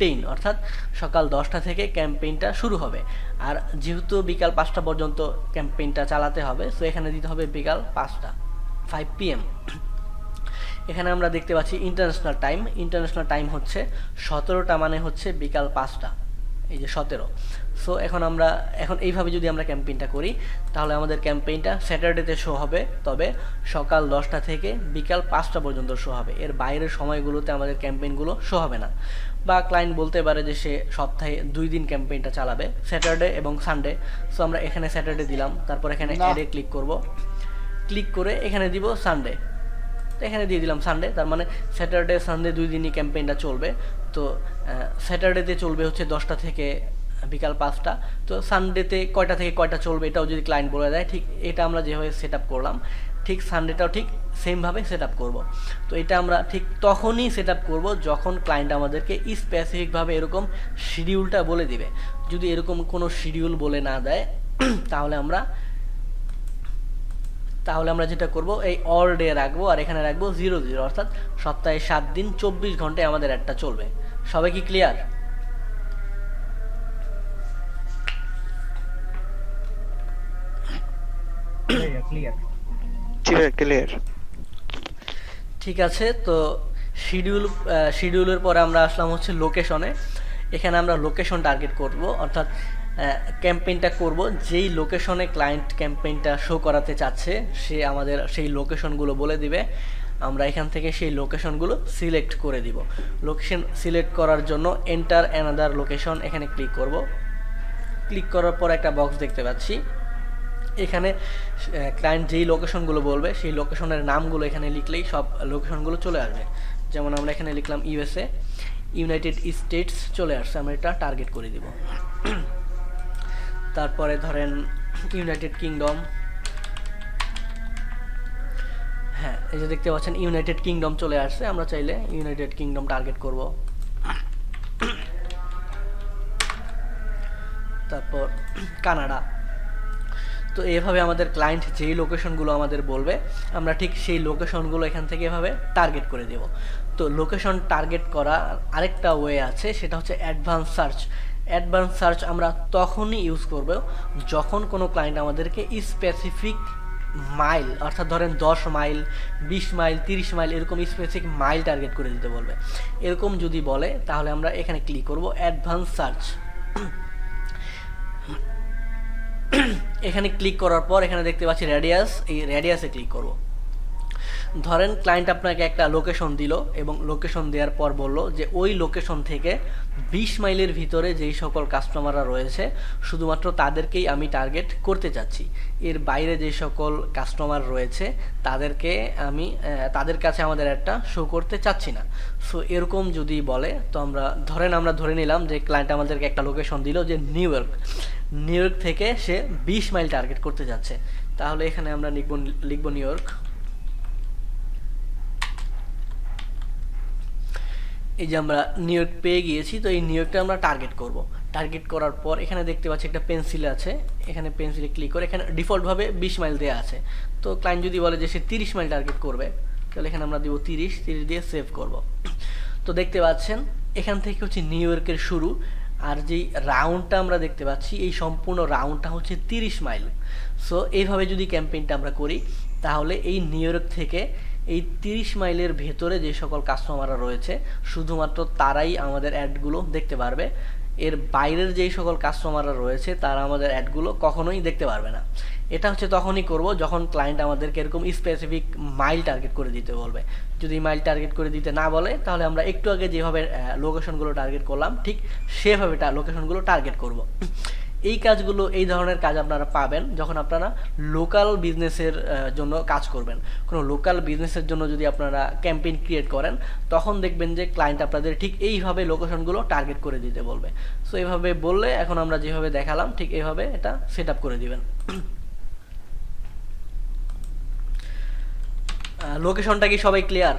10, অর্থাৎ সকাল 10টা থেকে ক্যাম্পেইনটা শুরু হবে। আর যেহেতু বিকাল 5টা পর্যন্ত ক্যাম্পেইনটা চালাতে হবে, সো এখানে দিতে হবে বিকাল 5টা, 5 PM। এখানে আমরা দেখতে পাচ্ছি ইন্টারন্যাশনাল টাইম হচ্ছে 17টা, মানে হচ্ছে বিকাল 5টা, এই যে 17। সো এখন এইভাবে যদি আমরা ক্যাম্পেইনটা করি তাহলে আমাদের ক্যাম্পেইনটা স্যাটারডেতে শো হবে, তবে সকাল 10টা থেকে বিকাল 5টা পর্যন্ত শো হবে, এর বাইরের সময়গুলোতে আমাদের ক্যাম্পেইনগুলো শো হবে না। বা ক্লায়েন্ট বলতে পারে যে সে সপ্তাহে 2 দিন ক্যাম্পেইনটা চালাবে, স্যাটারডে এবং সানডে। সো আমরা এখানে স্যাটারডে দিলাম, তারপর এখানে অ্যাডে ক্লিক করব, ক্লিক করে এখানে দিব সানডে, তো এখানে দিয়ে দিলাম সানডে। তার মানে স্যাটারডে সানডে 2 দিনই ক্যাম্পেইনটা চলবে। তো স্যাটারডেতে চলবে হচ্ছে 10টা থেকে বিকাল 5টা, তো সানডেতে কয়টা থেকে কয়টা চলবে এটাও যদি ক্লায়েন্ট বলে দেয়, ঠিক এটা আমরা যেভাবে সেট আপ করলাম ঠিক সানডেটাও ঠিক সেমভাবে সেট আপ করবো। তো এটা আমরা ঠিক তখনই সেট আপ করবো যখন ক্লায়েন্ট আমাদেরকে স্পেসিফিকভাবে এরকম শিডিউলটা বলে দিবে। যদি এরকম কোনো শিডিউল বলে না দেয় তাহলে আমরা যেটা করব এই অল ডে রাখবো, আর এখানে রাখবো 00, অর্থাৎ সপ্তাহে 7 দিন 24 ঘন্টায় আমাদের অ্যাডটা চলবে। সবাই কি ক্লিয়ার? জি ভাই ক্লিয়ার। ঠিক আছে। তো শিডিউলের পরে আমরা আসলাম হচ্ছে লোকেশনে। এখানে আমরা লোকেশন টার্গেট করব, অর্থাৎ ক্যাম্পেইনটা করব যেই লোকেশনে ক্লায়েন্ট ক্যাম্পেইনটা শো করাতে চাচ্ছে সে আমাদের সেই লোকেশনগুলো বলে দিবে। আমরা এখান থেকে সেই লোকেশনগুলো সিলেক্ট করে দিব। লোকেশন সিলেক্ট করার জন্য এন্টার অ্যানাদার লোকেশন এখানে ক্লিক করব। ক্লিক করার পর একটা বক্স দেখতে পাচ্ছি। এখানে ক্লায়েন্ট যেই লোকেশনগুলো বলবে সেই লোকেশনের নামগুলো এখানে লিখলেই সব লোকেশনগুলো চলে আসবে। যেমন আমরা এখানে লিখলাম ইউএসএ, ইউনাইটেড স্টেটস চলে আসছে, আমরা এটা টার্গেট করে দিব। তারপরে ধরেন ইউনাইটেড কিংডম, হ্যাঁ এই যে দেখতে পাচ্ছেন ইউনাইটেড কিংডম চলে আসছে, আমরা চাইলে ইউনাইটেড কিংডম টার্গেট করব। তারপর কানাডা। তো এভাবে আমাদের ক্লায়েন্ট যেই লোকেশনগুলো আমাদের বলবে আমরা ঠিক সেই লোকেশনগুলো এখান থেকে এভাবে টার্গেট করে দেব। তো লোকেশন টার্গেট করা আরেকটা ওয়ে আছে, সেটা হচ্ছে অ্যাডভান্স সার্চ। অ্যাডভান্স সার্চ আমরা তখনই ইউজ করব যখন কোনো ক্লায়েন্ট আমাদেরকে স্পেসিফিক মাইল, অর্থাৎ ধরেন 10 মাইল, 20 মাইল, 30 মাইল এরকম স্পেসিফিক মাইল টার্গেট করে দিতে বলবে। এরকম যদি বলে তাহলে আমরা এখানে ক্লিক করব অ্যাডভান্স সার্চ। এখানে ক্লিক করার পর এখানে দেখতে পাচ্ছি রেডিয়াস, এই রেডিয়াসে ক্লিক করব। ধরেন ক্লায়েন্ট আপনাকে একটা লোকেশন দিল এবং লোকেশন দেওয়ার পর বলল যে ওই লোকেশন থেকে 20 মাইলের ভিতরে যেই সকল কাস্টমাররা রয়েছে শুধুমাত্র তাদেরকেই আমি টার্গেট করতে চাচ্ছি, এর বাইরে যে সকল কাস্টমার রয়েছে তাদেরকে আমি তাদের কাছে আমাদের একটা শো করতে চাচ্ছি না। সো এরকম যদি বলে তো আমরা ধরে নিলাম যে ক্লায়েন্ট আমাদেরকে একটা লোকেশন দিল যে নিউ ইয়র্ক থেকে সে 20 মাইল টার্গেট করতে যাচ্ছে, তাহলে এখানে আমরা লিখব নিউ ইয়র্ক। এই যে আমরা নিউ ইয়র্ক পেয়ে গিয়েছি, তো এই নিউ ইয়র্কটা আমরা টার্গেট করব। টার্গেট করার পর এখানে দেখতে পাচ্ছি একটা পেন্সিল আছে, এখানে পেন্সিলে ক্লিক করে এখানে ডিফল্টভাবে 20 মাইল দেওয়া আছে। তো ক্লায়েন্ট যদি বলে যে সে 30 মাইল টার্গেট করবে তাহলে এখানে আমরা দিব 30 দিয়ে সেভ করব। তো দেখতে পাচ্ছেন এখান থেকে হচ্ছে নিউ ইয়র্কের শুরু, আর যেই রাউন্ডটা আমরা দেখতে পাচ্ছি এই সম্পূর্ণ রাউন্ডটা হচ্ছে 30 মাইল। সো এইভাবে যদি ক্যাম্পেইনটা আমরা করি তাহলে এই নিউ ইয়র্ক থেকে এই 30 মাইলের ভেতরে যে সকল কাস্টমাররা রয়েছে শুধুমাত্র তারাই আমাদের অ্যাডগুলো দেখতে পারবে, এর বাইরের যেই সকল কাস্টমাররা রয়েছে তারা আমাদের অ্যাডগুলো কখনোই দেখতে পারবে না। এটা হচ্ছে তখনই করব যখন ক্লায়েন্ট আমাদেরকে এরকম স্পেসিফিক মাইল টার্গেট করে দিতে বলবে। যদি মাইল টার্গেট করে দিতে না বলে তাহলে আমরা একটু আগে যেভাবে লোকেশনগুলো টার্গেট করলাম ঠিক সেভাবে লোকেশনগুলো টার্গেট করব। এই কাজগুলো, এই ধরনের কাজ আপনারা পাবেন যখন আপনারা লোকাল বিজনেসের জন্য কাজ করবেন। কোনো লোকাল বিজনেসের জন্য যদি আপনারা ক্যাম্পেইন ক্রিয়েট করেন তখন দেখবেন যে ক্লায়েন্ট আপনাদের ঠিক এইভাবে লোকেশনগুলো টার্গেট করে দিতে বলবে। সো এইভাবে বললে এখন আমরা যেভাবে দেখালাম ঠিক এইভাবে এটা সেট আপ করে দিবেন। লোকেশনটা কি সবাই ক্লিয়ার?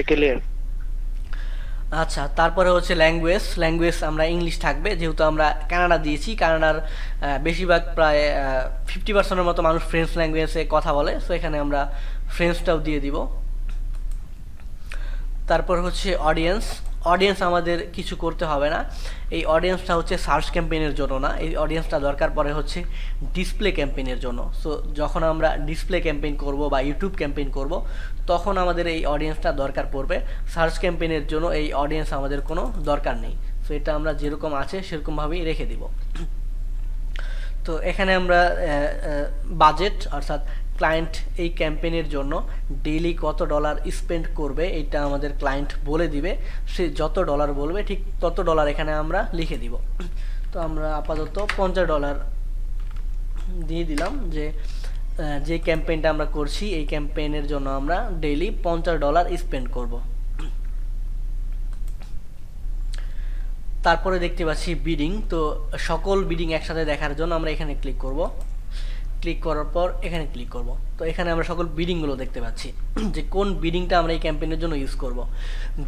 ক্লিয়ার। আচ্ছা, তারপরে হচ্ছে ল্যাঙ্গুয়েজ আমরা ইংলিশ থাকবে, যেহেতু আমরা কানাডা দিয়েছি। কানাডার বেশিরভাগ প্রায় 50% মতো মানুষ ফ্রেঞ্চ ল্যাঙ্গুয়েজে কথা বলে, সো এখানে আমরা ফ্রেঞ্চটাও দিয়ে দিব। তারপর হচ্ছে অডিয়েন্স আমাদের কিছু করতে হবে না, এই অডিয়েন্সটা হচ্ছে সার্চ ক্যাম্পেইনের জন্য না, এই অডিয়েন্সটা দরকার পড়ে হচ্ছে ডিসপ্লে ক্যাম্পেইনের জন্য। সো যখন আমরা ডিসপ্লে ক্যাম্পেইন করব বা ইউটিউব ক্যাম্পেইন করব তখন আমাদের এই অডিয়েন্সটা দরকার পড়বে। সার্চ ক্যাম্পেইনের জন্য এই অডিয়েন্স আমাদের কোনো দরকার নেই। সো এটা আমরা যেরকম আছে সেরকমভাবেই রেখে দিব। তো এখানে আমরা বাজেট, অর্থাৎ ক্লায়েন্ট এই ক্যাম্পেইনের জন্য ডেইলি কত ডলার স্পেন্ড করবে এটা আমাদের ক্লায়েন্ট বলে দিবে। সে যত ডলার বলবে ঠিক তত ডলার এখানে আমরা লিখে দিব। তো আমরা আপাতত $50 দিয়ে দিলাম যে ক্যাম্পেইনটা আমরা করছি এই ক্যাম্পেইনের জন্য আমরা ডেইলি $50 স্পেন্ড করব। তারপরে দেখতে পাচ্ছি বিডিং। তো সকল বিডিং একসাথে দেখার জন্য আমরা এখানে ক্লিক করব। ক্লিক করার পর এখানে ক্লিক করব। তো এখানে আমরা সকল বিডিংগুলো দেখতে পাচ্ছি যে কোন বিডিংটা আমরা এই ক্যাম্পেইনের জন্য ইউজ করব।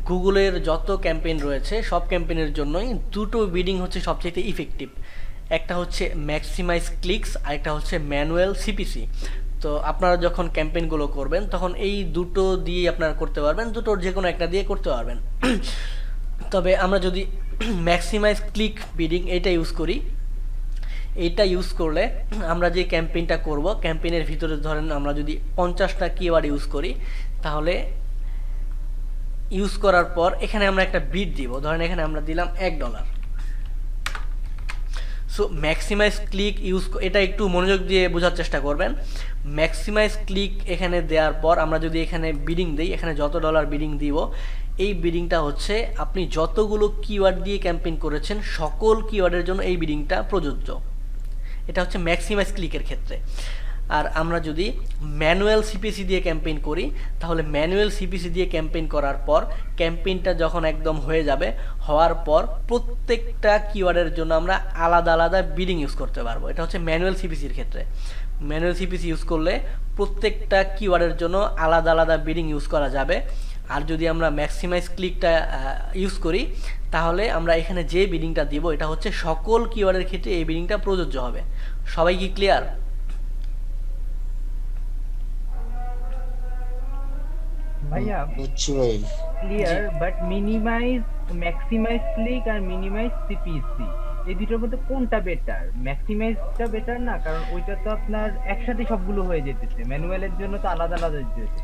গুগলের যত ক্যাম্পেইন রয়েছে সব ক্যাম্পেইনের জন্যই দুটো বিডিং হচ্ছে সবচেয়ে ইফেক্টিভ। একটা হচ্ছে ম্যাক্সিমাইজ ক্লিকস আর একটা হচ্ছে ম্যানুয়াল সিপিসি। তো আপনারা যখন ক্যাম্পেইনগুলো করবেন তখন এই দুটো দিয়ে আপনারা করতে পারবেন, দুটোর যে কোনো একটা দিয়ে করতে পারবেন। তবে আমরা যদি ম্যাক্সিমাইজ ক্লিক বিডিং এটা ইউজ করি এইটা ইউজ করলে আমরা যে ক্যাম্পেইনটা করব, ক্যাম্পেইনের ভিতরে ধরেন আমরা যদি 50টা কিওয়ার্ড ইউজ করি, তাহলে ইউজ করার পর এখানে আমরা একটা বিট দিব, ধরেন এখানে আমরা দিলাম $1। সো ম্যাক্সিমাইজ ক্লিক ইউজ, এটা একটু মনোযোগ দিয়ে বোঝার চেষ্টা করবেন। ম্যাক্সিমাইজ ক্লিক এখানে দেওয়ার পর আমরা যদি এখানে বিডিং দিই, এখানে যত ডলার বিডিং দিব, এই বিডিংটা হচ্ছে আপনি যতগুলো কিওয়ার্ড দিয়ে ক্যাম্পেইন করেছেন সকল কিওয়ার্ডের জন্য এই বিডিংটা প্রযোজ্য। এটা হচ্ছে ম্যাক্সিমাইজ ক্লিকের ক্ষেত্রে। আর আমরা যদি ম্যানুয়াল সিপিসি দিয়ে ক্যাম্পেইন করি, তাহলে ম্যানুয়াল সিপিসি দিয়ে ক্যাম্পেইন করার পর ক্যাম্পেইনটা যখন একদম হয়ে যাবে, হওয়ার পর প্রত্যেকটা কিওয়ার্ডের জন্য আমরা আলাদা আলাদা বিডিং ইউজ করতে পারবো। এটা হচ্ছে ম্যানুয়াল সিপিসির ক্ষেত্রে। ম্যানুয়াল সিপিসি ইউজ করলে প্রত্যেকটা কিওয়ার্ডের জন্য আলাদা আলাদা বিডিং ইউজ করা যাবে। আর যদি আমরা ম্যাক্সিমাইজ ক্লিকটা ইউজ করি, তাহলে আমরা এখানে যে বিডিংটা দিব এটা হচ্ছে সকল কিওয়ার্ডের ক্ষেত্রে এই বিডিংটা প্রযোজ্য হবে। সবাই কি ক্লিয়ার? ভাইয়া বুঝছি ভাই। Clear, but minimize, maximize click আর মিনিমাইজ সিপিসি এই দুটোর মধ্যে কোনটা বেটার? ম্যাক্সিমাইজটা বেটার না, কারণ ওইটা তো আপনার একসাথে সবগুলো হয়ে যেতেছে, ম্যানুয়ালের জন্য তো আলাদা আলাদা যেতেছে।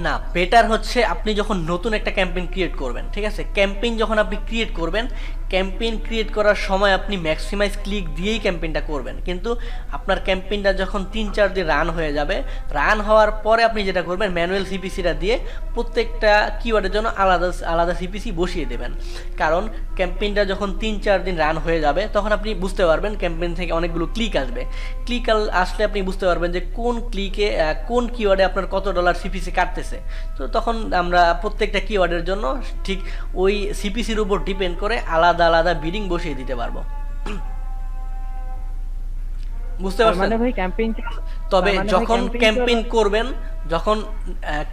না, বেটার হচ্ছে আপনি যখন নতুন একটা ক্যাম্পেইন ক্রিয়েট করবেন, ঠিক আছে, ক্যাম্পেইন যখন আপনি ক্রিয়েট করবেন, ক্যাম্পেইন ক্রিয়েট করার সময় আপনি ম্যাক্সিমাইজ ক্লিক দিয়েই ক্যাম্পেইনটা করবেন। কিন্তু আপনার ক্যাম্পেইনটা যখন 3-4 দিন রান হয়ে যাবে, রান হওয়ার পরে আপনি যেটা করবেন, ম্যানুয়াল সিপিসিটা দিয়ে প্রত্যেকটা কিওয়ার্ডের জন্য আলাদা আলাদা সিপিসি বসিয়ে দেবেন। কারণ ক্যাম্পেইনটা যখন 3-4 দিন রান হয়ে যাবে, তখন আপনি বুঝতে পারবেন ক্যাম্পেইন থেকে অনেকগুলো ক্লিক আসবে। ক্লিক আসলে আপনি বুঝতে পারবেন যে কোন ক্লিকে কোন কিওয়ার্ডে আপনার কত ডলার সিপিসি কাটতেছে। তো তখন আমরা প্রত্যেকটা কিওয়ার্ডের জন্য ঠিক ওই সিপিসির উপর ডিপেন্ড করে আলাদা আলাদা বিডিং বসিয়ে দিতে পারবো। বুঝতে পারছেন? মানে ভাই ক্যাম্পেইন, তবে যখন ক্যাম্পেইন করবেন, যখন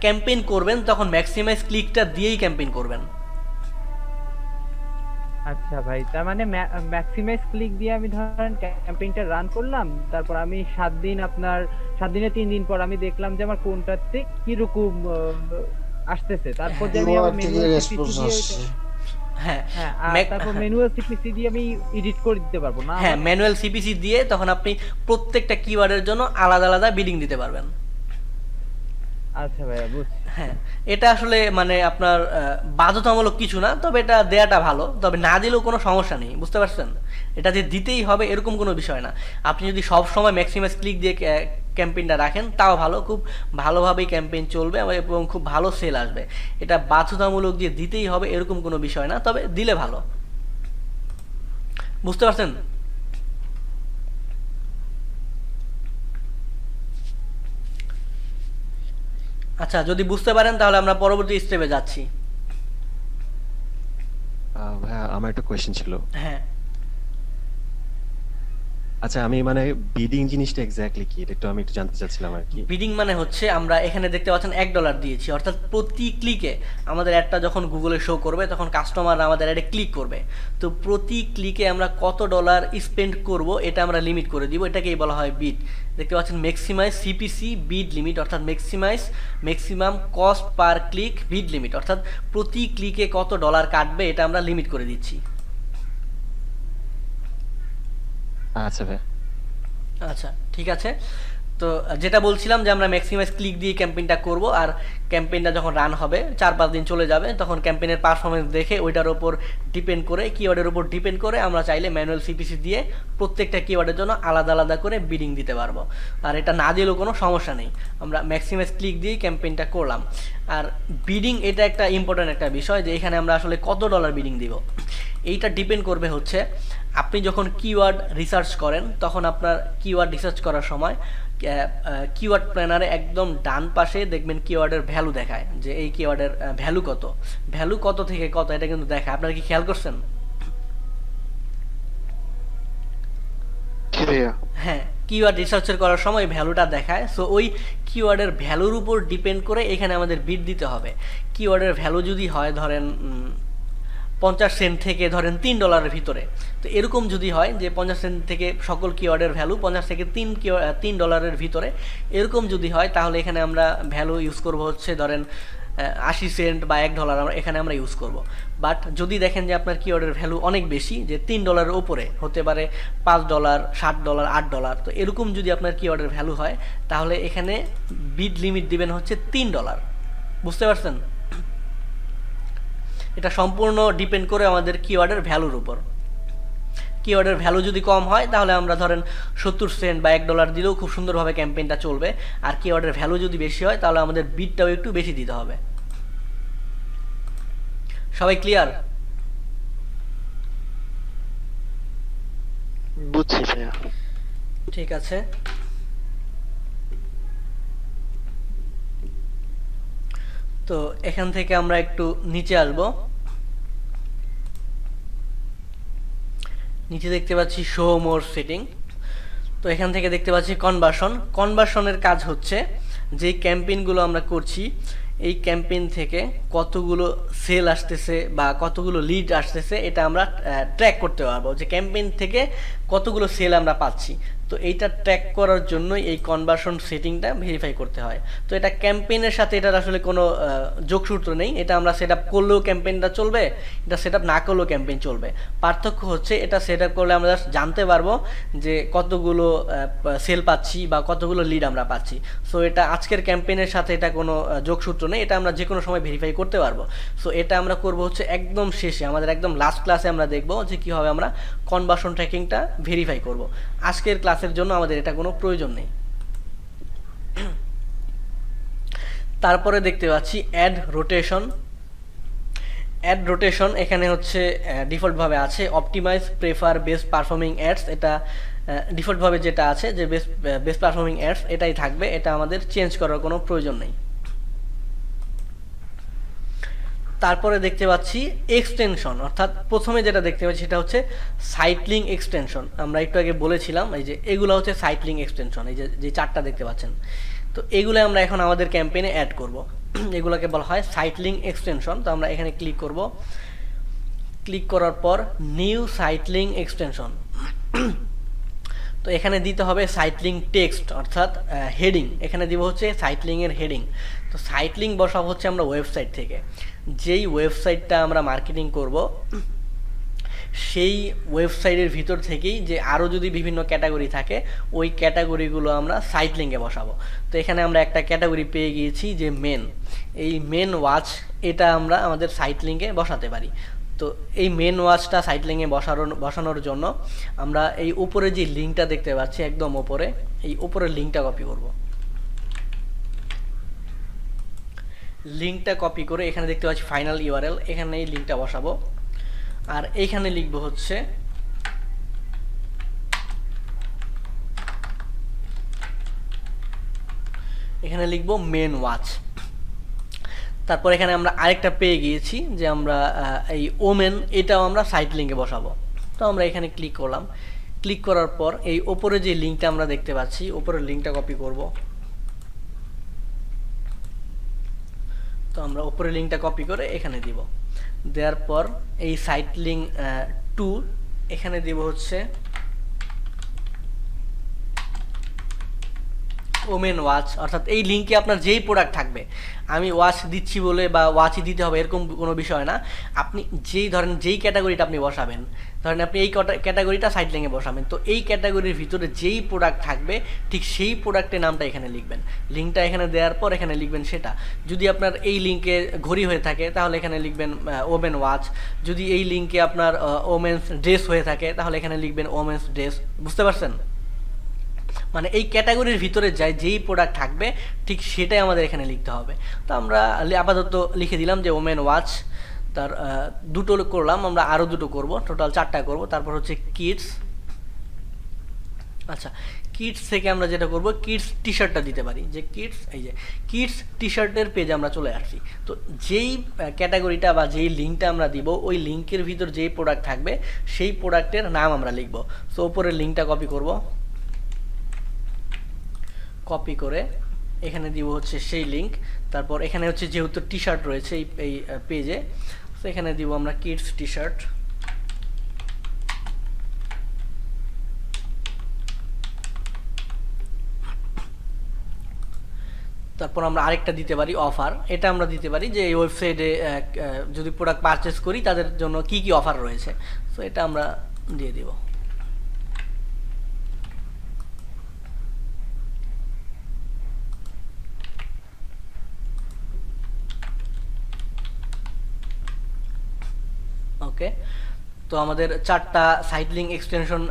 ক্যাম্পেইন করবেন তখন ম্যাক্সিমাইজ ক্লিকটা দিয়েই ক্যাম্পেইন করবেন। আচ্ছা ভাই, তার মানে ম্যাক্সিমাইজ ক্লিক দিয়ে আমি ধরেন ক্যাম্পেইনটা রান করলাম, তারপর আমি 7 দিন, আপনার 7 দিনে 3 দিন পর আমি দেখলাম যে আমার কোনটাতে কিরকম আসতেছে, তারপর যে আমি আমার ম্যানুয়াল সিপিসি দিয়ে, হ্যাঁ হ্যাঁ, আর তারপর ম্যানুয়াল সিপিসি দিয়ে আমি এডিট করে দিতে পারবো না? হ্যাঁ, ম্যানুয়াল সিপিসি দিয়ে তখন আপনি প্রত্যেকটা কিওয়ার্ডের জন্য আলাদা আলাদা বিডিং দিতে পারবেন। আচ্ছা ভাইয়া, বুঝছি। হ্যাঁ, এটা আসলে মানে আপনার বাধ্যতামূলক কিছু না, তবে এটা দেয়াটা ভালো, তবে না দিলেও কোনো সমস্যা নেই। বুঝতে পারছেন? এটা যে দিতেই হবে এরকম কোনো বিষয় না। আপনি যদি সব সময় ম্যাক্সিমাইজ ক্লিক দিয়ে ক্যাম্পেইনটা রাখেন, তাও ভালো, খুব ভালোভাবেই ক্যাম্পেইন চলবে এবং খুব ভালো সেল আসবে। এটা বাধ্যতামূলক দিয়ে দিতেই হবে এরকম কোনো বিষয় না, তবে দিলে ভালো। বুঝতে পারছেন? আচ্ছা, যদি বুঝতে পারেন তাহলে আমরা পরবর্তী স্টেপে যাচ্ছি। ভাইয়া আমার একটা কোয়েশ্চেন ছিল। হ্যাঁ, আচ্ছা, আমি মানে বিডিং জিনিসটা এক্স্যাক্টলি কি, এটা আমি একটু জানতে চাচ্ছিলাম আর কি। বিডিং মানে হচ্ছে আমরা এখানে দেখতে পাচ্ছেন $1 দিয়েছি, অর্থাৎ প্রতি ক্লিকে আমাদের অ্যাডটা যখন গুগলে শো করবে তখন কাস্টমার আমাদের অ্যাডে ক্লিক করবে। তো প্রতি ক্লিকে আমরা কত ডলার স্পেন্ড করব এটা আমরা লিমিট করে দিব, এটাকেই বলা হয় বিড। দেখতে পাচ্ছেন ম্যাক্সিমাইজ সিপিসি বিড লিমিট, অর্থাৎ ম্যাক্সিমাম কস্ট পার ক্লিক বিড লিমিট, অর্থাৎ প্রতি ক্লিকে কত ডলার কাটবে এটা আমরা লিমিট করে দিচ্ছি। আচ্ছা ভাই, আচ্ছা, ঠিক আছে। তো যেটা বলছিলাম যে আমরা ম্যাক্সিমাইজ ক্লিক দিয়ে ক্যাম্পেইনটা করব, আর ক্যাম্পেইনটা যখন রান হবে 4-5 দিন চলে যাবে, তখন ক্যাম্পেইনের পারফরমেন্স দেখে ওইটার উপর ডিপেন্ড করে, কিওয়ার্ডের উপর ডিপেন্ড করে আমরা চাইলে ম্যানুয়াল সিপিসি দিয়ে প্রত্যেকটা কিওয়ার্ডের জন্য আলাদা আলাদা করে বিডিং দিতে পারবো। আর এটা না দিলেও কোনো সমস্যা নেই, আমরা ম্যাক্সিমাইজ ক্লিক দিয়েই ক্যাম্পেইনটা করলাম। আর বিডিং এটা একটা ইম্পর্ট্যান্ট একটা বিষয়, যে এখানে আমরা আসলে কত ডলার বিডিং দিব এইটা ডিপেন্ড করবে হচ্ছে আপনি যখন কিওয়ার্ড রিসার্চ করেন, তখন আপনার কিওয়ার্ড রিসার্চ করার সময় কিওয়ার্ড প্ল্যানারে একদম ডান পাশে দেখবেন কিওয়ার্ডের ভ্যালু দেখায়, যে এই কিওয়ার্ডের ভ্যালু কত থেকে কত, এটা কিন্তু দেখায়। আপনারা কি খেয়াল করছেন? হ্যাঁ, কিওয়ার্ড রিসার্চের করার সময় ভ্যালুটা দেখায়। সো ওই কিওয়ার্ডের ভ্যালুর উপর ডিপেন্ড করে এখানে আমাদের বিট দিতে হবে। কিওয়ার্ডের ভ্যালু যদি হয় ধরেন 50 সেন্ট থেকে ধরেন $3 ভিতরে, তো এরকম যদি হয় যে 50 সেন্ট থেকে সকল কিওয়ার্ডের ভ্যালু 50 থেকে $3 ভিতরে, এরকম যদি হয় তাহলে এখানে আমরা ভ্যালু ইউজ করব হচ্ছে ধরেন 80 সেন্ট বা $1 আমরা এখানে আমরা ইউজ করব। বাট যদি দেখেন যে আপনার কিওয়ার্ডের ভ্যালু অনেক বেশি, যে $3 উপরে হতে পারে, $5, $7, $8, তো এরকম যদি আপনার কিওয়ার্ডের ভ্যালু হয় তাহলে এখানে বিড লিমিট দিবেন হচ্ছে $3। বুঝতে পারছেন? এটা সম্পূর্ণ ডিপেন্ড করে আমাদের কিওয়ার্ডের ভ্যালুর উপর। কিওয়ার্ডের ভ্যালু যদি কম হয় তাহলে আমরা ধরেন 70 সেন্ট বা $1 দিলেও খুব সুন্দরভাবে ক্যাম্পেইনটা চলবে। আর কিওয়ার্ডের ভ্যালু যদি বেশি হয় তাহলে আমাদের বিটটাও একটু বেশি দিতে হবে। সবাই ক্লিয়ার? বুঝছি ভাইয়া। ঠিক আছে, তো এখান থেকে আমরা একটু নিচে আসব। নিচে দেখতে পাচ্ছি শো মোর সেটিং। তো এখান থেকে দেখতে পাচ্ছি কনভার্সনের কাজ হচ্ছে যে ক্যাম্পেইনগুলো আমরা করছি এই ক্যাম্পেইন থেকে কতগুলো সেল আসতেছে বা কতগুলো লিড আসতেছে এটা আমরা ট্র্যাক করতে পারবো, যে ক্যাম্পেইন থেকে কতগুলো সেল আমরা পাচ্ছি। তো এইটা ট্র্যাক করার জন্যই এই কনভার্সন সেটিংটা ভেরিফাই করতে হয়। তো এটা ক্যাম্পেইনের সাথে এটার আসলে কোনো যোগসূত্র নেই, এটা আমরা সেট আপ করলেও ক্যাম্পেইনটা চলবে, এটা সেট আপ না করলেও ক্যাম্পেইন চলবে। পার্থক্য হচ্ছে এটা সেট আপ করলে আমরা জাস্ট জানতে পারবো যে কতগুলো সেল পাচ্ছি বা কতগুলো লিড আমরা পাচ্ছি। সো এটা আজকের ক্যাম্পেইনের সাথে এটা কোনো যোগসূত্র নেই, এটা আমরা যে কোনো সময় ভেরিফাই করতে পারবো। সো এটা আমরা করব হচ্ছে একদম শেষে, আমাদের একদম লাস্ট ক্লাসে আমরা দেখবো যে কীভাবে আমরা কনভার্সন ট্র্যাকিংটা ভেরিফাই করব। আজকের ক্লাসের জন্য আমাদের এটা কোনো প্রয়োজন নেই। তারপরে দেখতে পাচ্ছি অ্যাড রোটেশন। এখানে হচ্ছে ডিফল্টভাবে আছে optimize prefer best performing ads. এটা ডিফল্টভাবে যেটা আছে যে বেস্ট পারফর্মিং অ্যাডস এটাই থাকবে, এটা আমাদের চেঞ্জ করার কোনো প্রয়োজন নেই। তারপরে দেখতে পাচ্ছি এক্সটেনশন, অর্থাৎ প্রথমে যেটা দেখতে পাচ্ছি সেটা হচ্ছে সাইটলিং এক্সটেনশন। আমরা একটু আগে বলেছিলাম এই যে এগুলো হচ্ছে সাইটলিং এক্সটেনশন, এই যে চারটা দেখতে পাচ্ছেন। তো এগুলো আমরা এখন আমাদের ক্যাম্পেইনে অ্যাড করব, এগুলোকে বলা হয় সাইটলিং এক্সটেনশন। তো আমরা এখানে ক্লিক করব, ক্লিক করার পর নিউ সাইটলিং এক্সটেনশন। তো এখানে দিতে হবে সাইটলিং টেক্সট অর্থাৎ হেডিং, এখানে দিব হচ্ছে সাইটলিংয়ের হেডিং। তো সাইটলিং বসাবো হচ্ছে আমরা ওয়েবসাইট থেকে, যেই ওয়েবসাইটটা আমরা মার্কেটিং করব সেই ওয়েবসাইটের ভিতর থেকেই যে আরও যদি বিভিন্ন ক্যাটাগরি থাকে ওই ক্যাটাগরিগুলো আমরা সাইটলিংয়ে বসাবো। তো এখানে আমরা একটা ক্যাটাগরি পেয়ে গিয়েছি যে মেন, এই মেন ওয়াচ এটা আমরা আমাদের সাইটলিংয়ে বসাতে পারি। তো এই মেন ওয়াচটা সাইটলিংয়ে বসানোর জন্য আমরা এই উপরে যে লিঙ্কটা দেখতে পাচ্ছি একদম উপরে, এই উপরের লিঙ্কটা কপি করব। লিঙ্কটা কপি করে এখানে দেখতে পাচ্ছি ফাইনাল ইউআরএল, এখানে এই লিঙ্কটা বসাবো। আর এইখানে লিখবো হচ্ছে এখানে লিখবো মেন ওয়াচ। তারপর এখানে আমরা আরেকটা পেয়ে গিয়েছি যে আমরা এই ওমেন, এটাও আমরা সাইট লিঙ্কে বসাবো। তো আমরা এখানে ক্লিক করলাম, ক্লিক করার পর এই ওপরে যে লিঙ্কটা আমরা দেখতে পাচ্ছি ওপরের লিঙ্কটা কপি করব। তো আমরা ওপরের লিঙ্কটা কপি করে এখানে দিব, দেওয়ার পর এই সাইট লিঙ্ক 2 এখানে দিব হচ্ছে ওমেন ওয়াচ, অর্থাৎ এই লিঙ্কে আপনার যেই প্রোডাক্ট থাকবে, আমি ওয়াচ দিচ্ছি বলে বা ওয়াচই দিতে হবে এরকম কোনো বিষয় না। আপনি যেই ক্যাটাগরিটা আপনি বসাবেন, ধরেন আপনি এই ক্যাটাগরিটা সাইট লিঙ্কে বসাবেন, তো এই ক্যাটাগরির ভিতরে যেই প্রোডাক্ট থাকবে ঠিক সেই প্রোডাক্টের নামটা এখানে লিখবেন। লিঙ্কটা এখানে দেওয়ার পর এখানে লিখবেন সেটা। যদি আপনার এই লিঙ্কে ঘড়ি হয়ে থাকে তাহলে এখানে লিখবেন ওমেন ওয়াচ। যদি এই লিঙ্কে আপনার ওমেন্স ড্রেস হয়ে থাকে তাহলে এখানে লিখবেন ওমেন্স ড্রেস। বুঝতে পারছেন? মানে এই ক্যাটাগরির ভিতরে যেই প্রোডাক্ট থাকবে ঠিক সেটাই আমাদের এখানে লিখতে হবে। তো আমরা আপাতত লিখে দিলাম যে ওমেন ওয়াচ। তার দুটো করলাম, আমরা আরও দুটো করব, টোটাল 4টা করব। তারপর হচ্ছে কিডস। আচ্ছা, কিডস থেকে আমরা যেটা করব কিডস টি শার্টটা দিতে পারি, যে কিডস, এই যে কিডস টি শার্টের পেজে আমরা চলে আসছি। তো যেই ক্যাটাগরিটা বা যেই লিঙ্কটা আমরা দিব ওই লিঙ্কের ভিতর যেই প্রোডাক্ট থাকবে সেই প্রোডাক্টের নাম আমরা লিখব। সো ওপরের লিঙ্কটা কপি করব, কপি করে এখানে দিব হচ্ছে সেই লিঙ্ক। তারপর এখানে হচ্ছে যেহেতু টি শার্ট রয়েছে এই পেজে, তো এখানে দিব আমরা কিডস টি শার্ট। তারপর আমরা আরেকটা দিতে পারি অফার, এটা আমরা দিতে পারি যে এই ওয়েবসাইটে যদি প্রোডাক্ট পারচেস করি তাদের জন্য কি কি অফার রয়েছে, সো এটা আমরা দিয়ে দিব। ওকে, তো আমাদের 4টা সাইট লিঙ্ক এক্সটেনশন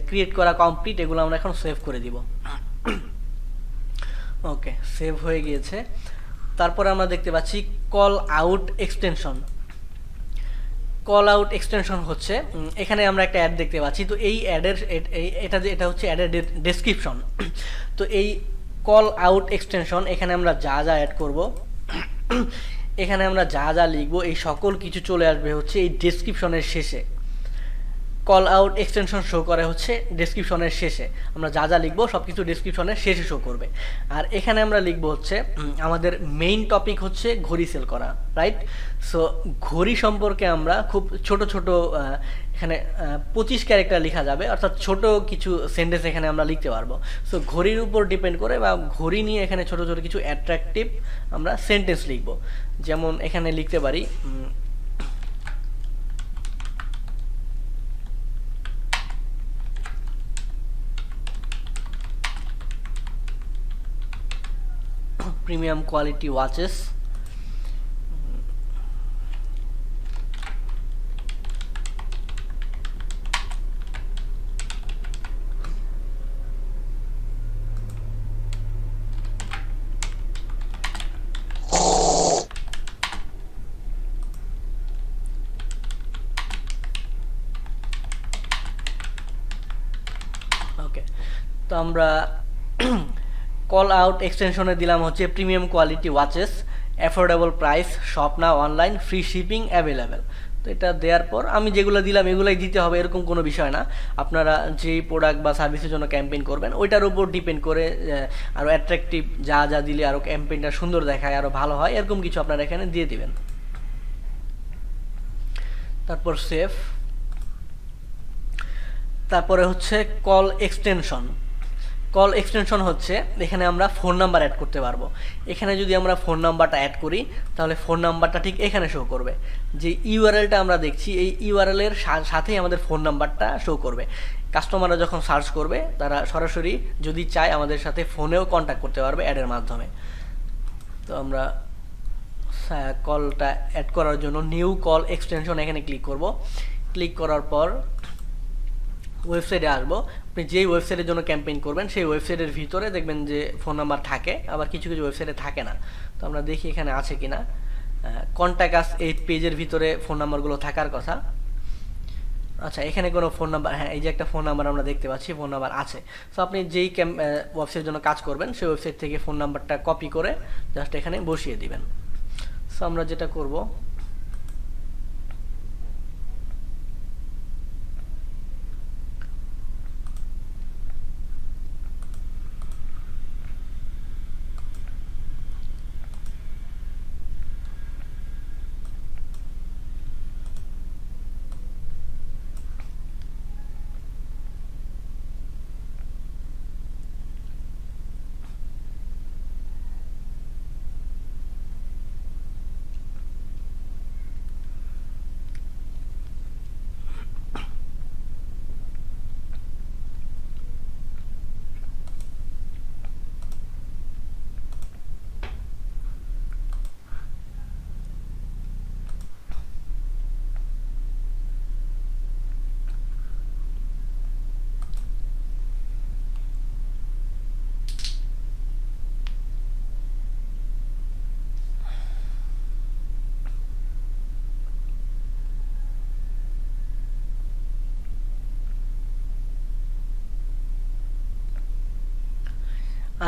ক্রিয়েট করা কমপ্লিট, এগুলো আমরা এখন সেভ করে দিব। ওকে, সেভ হয়ে গিয়েছে। তারপরে আমরা দেখতে পাচ্ছি call out extension. Call out extension হচ্ছে এখানে আমরা একটা অ্যাড দেখতে পাচ্ছি, তো এই অ্যাডের এটা হচ্ছে অ্যাডের ডেসক্রিপশন। তো এই কল আউট এক্সটেনশন এখানে আমরা যা যা অ্যাড করব, এখানে আমরা যা যা লিখবো এই সকল কিছু চলে আসবে হচ্ছে এই ডেসক্রিপশনের শেষে। কল আউট এক্সটেনশন শো করে হচ্ছে ডেসক্রিপশনের শেষে, আমরা যা যা লিখবো সব কিছু ডেসক্রিপশনের শেষে শো করবে। আর এখানে আমরা লিখবো হচ্ছে আমাদের মেইন টপিক হচ্ছে ঘড়ি সেল করা, রাইট? সো ঘড়ি সম্পর্কে আমরা খুব ছোট ছোট এখানে 25 ক্যারেক্টার লেখা যাবে, অর্থাৎ ছোট কিছু সেন্টেন্স এখানে আমরা লিখতে পারবো। সো ঘড়ির উপর ডিপেন্ড করে বা ঘড়ি নিয়ে এখানে ছোট ছোট কিছু অ্যাট্রাকটিভ আমরা সেন্টেন্স লিখবো। যেমন এখানে লিখতে পারি প্রিমিয়াম কোয়ালিটি ওয়াচেস, ওকে। তো আমরা কল আউট এক্সটেনশনে দিলাম হচ্ছে premium quality watches, affordable price, shop now online, free shipping available. তো এটা দেওয়ার পর আমি যেগুলো দিলাম এগুলোই দিতে হবে এরকম কোনো বিষয় না। আপনারা যেই প্রোডাক্ট বা সার্ভিসের জন্য ক্যাম্পেইন করবেন ওইটার উপর ডিপেন্ড করে আরও অ্যাট্রাকটিভ যা যা দিলে আরও ক্যাম্পেইনটা সুন্দর দেখায়, আরও ভালো হয়, এরকম কিছু আপনারা এখানে দিয়ে দিবেন। তারপর সেভ। তারপরে হচ্ছে কল এক্সটেনশন। কল এক্সটেনশন হচ্ছে এখানে আমরা ফোন নাম্বার অ্যাড করতে পারবো। এখানে যদি আমরা ফোন নাম্বারটা অ্যাড করি তাহলে ফোন নাম্বারটা ঠিক এখানে শো করবে। যে ইউআরএলটা আমরা দেখছি এই ইউআরএলের সাথেই আমাদের ফোন নাম্বারটা শো করবে। কাস্টমাররা যখন সার্চ করবে তারা সরাসরি যদি চায় আমাদের সাথে ফোনেও কন্ট্যাক্ট করতে পারবে অ্যাডের মাধ্যমে। তো আমরা কলটা অ্যাড করার জন্য নিউ কল এক্সটেনশন এখানে ক্লিক করব। ক্লিক করার পর ওয়েবসাইটে আসবো। আপনি যেই ওয়েবসাইটের জন্য ক্যাম্পেইন করবেন সেই ওয়েবসাইটের ভিতরে দেখবেন যে ফোন নাম্বার থাকে, আবার কিছু কিছু ওয়েবসাইটে থাকে না। তো আমরা দেখি এখানে আছে কিনা। কন্ট্যাক্ট আস এই পেজের ভিতরে ফোন নাম্বারগুলো থাকার কথা। আচ্ছা, এখানে কোনো ফোন নাম্বার, হ্যাঁ এই যে একটা ফোন নাম্বার আমরা দেখতে পাচ্ছি, ফোন নাম্বার আছে। সো আপনি যেই ওয়েবসাইটের জন্য কাজ করবেন সেই ওয়েবসাইট থেকে ফোন নাম্বারটা কপি করে জাস্ট এখানে বসিয়ে দিবেন। সো আমরা যেটা করব,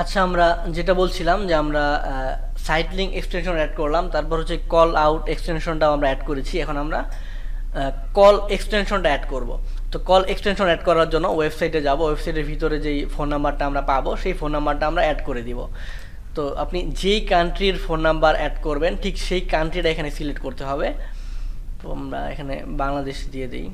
আচ্ছা আমরা যেটা বলছিলাম যে আমরা সাইট লিঙ্ক এক্সটেনশন অ্যাড করলাম, তারপর হচ্ছে কল আউট এক্সটেনশনটাও আমরা অ্যাড করেছি। এখন আমরা কল এক্সটেনশনটা অ্যাড করব। তো কল এক্সটেনশন অ্যাড করার জন্য ওয়েবসাইটে যাব, ওয়েবসাইটের ভিতরে যেই ফোন নাম্বারটা আমরা পাবো সেই ফোন নাম্বারটা আমরা অ্যাড করে দিব। তো আপনি যেই কান্ট্রির ফোন নাম্বার অ্যাড করবেন ঠিক সেই কান্ট্রিটা এখানে সিলেক্ট করতে হবে। তো আমরা এখানে বাংলাদেশ দিয়ে দিই।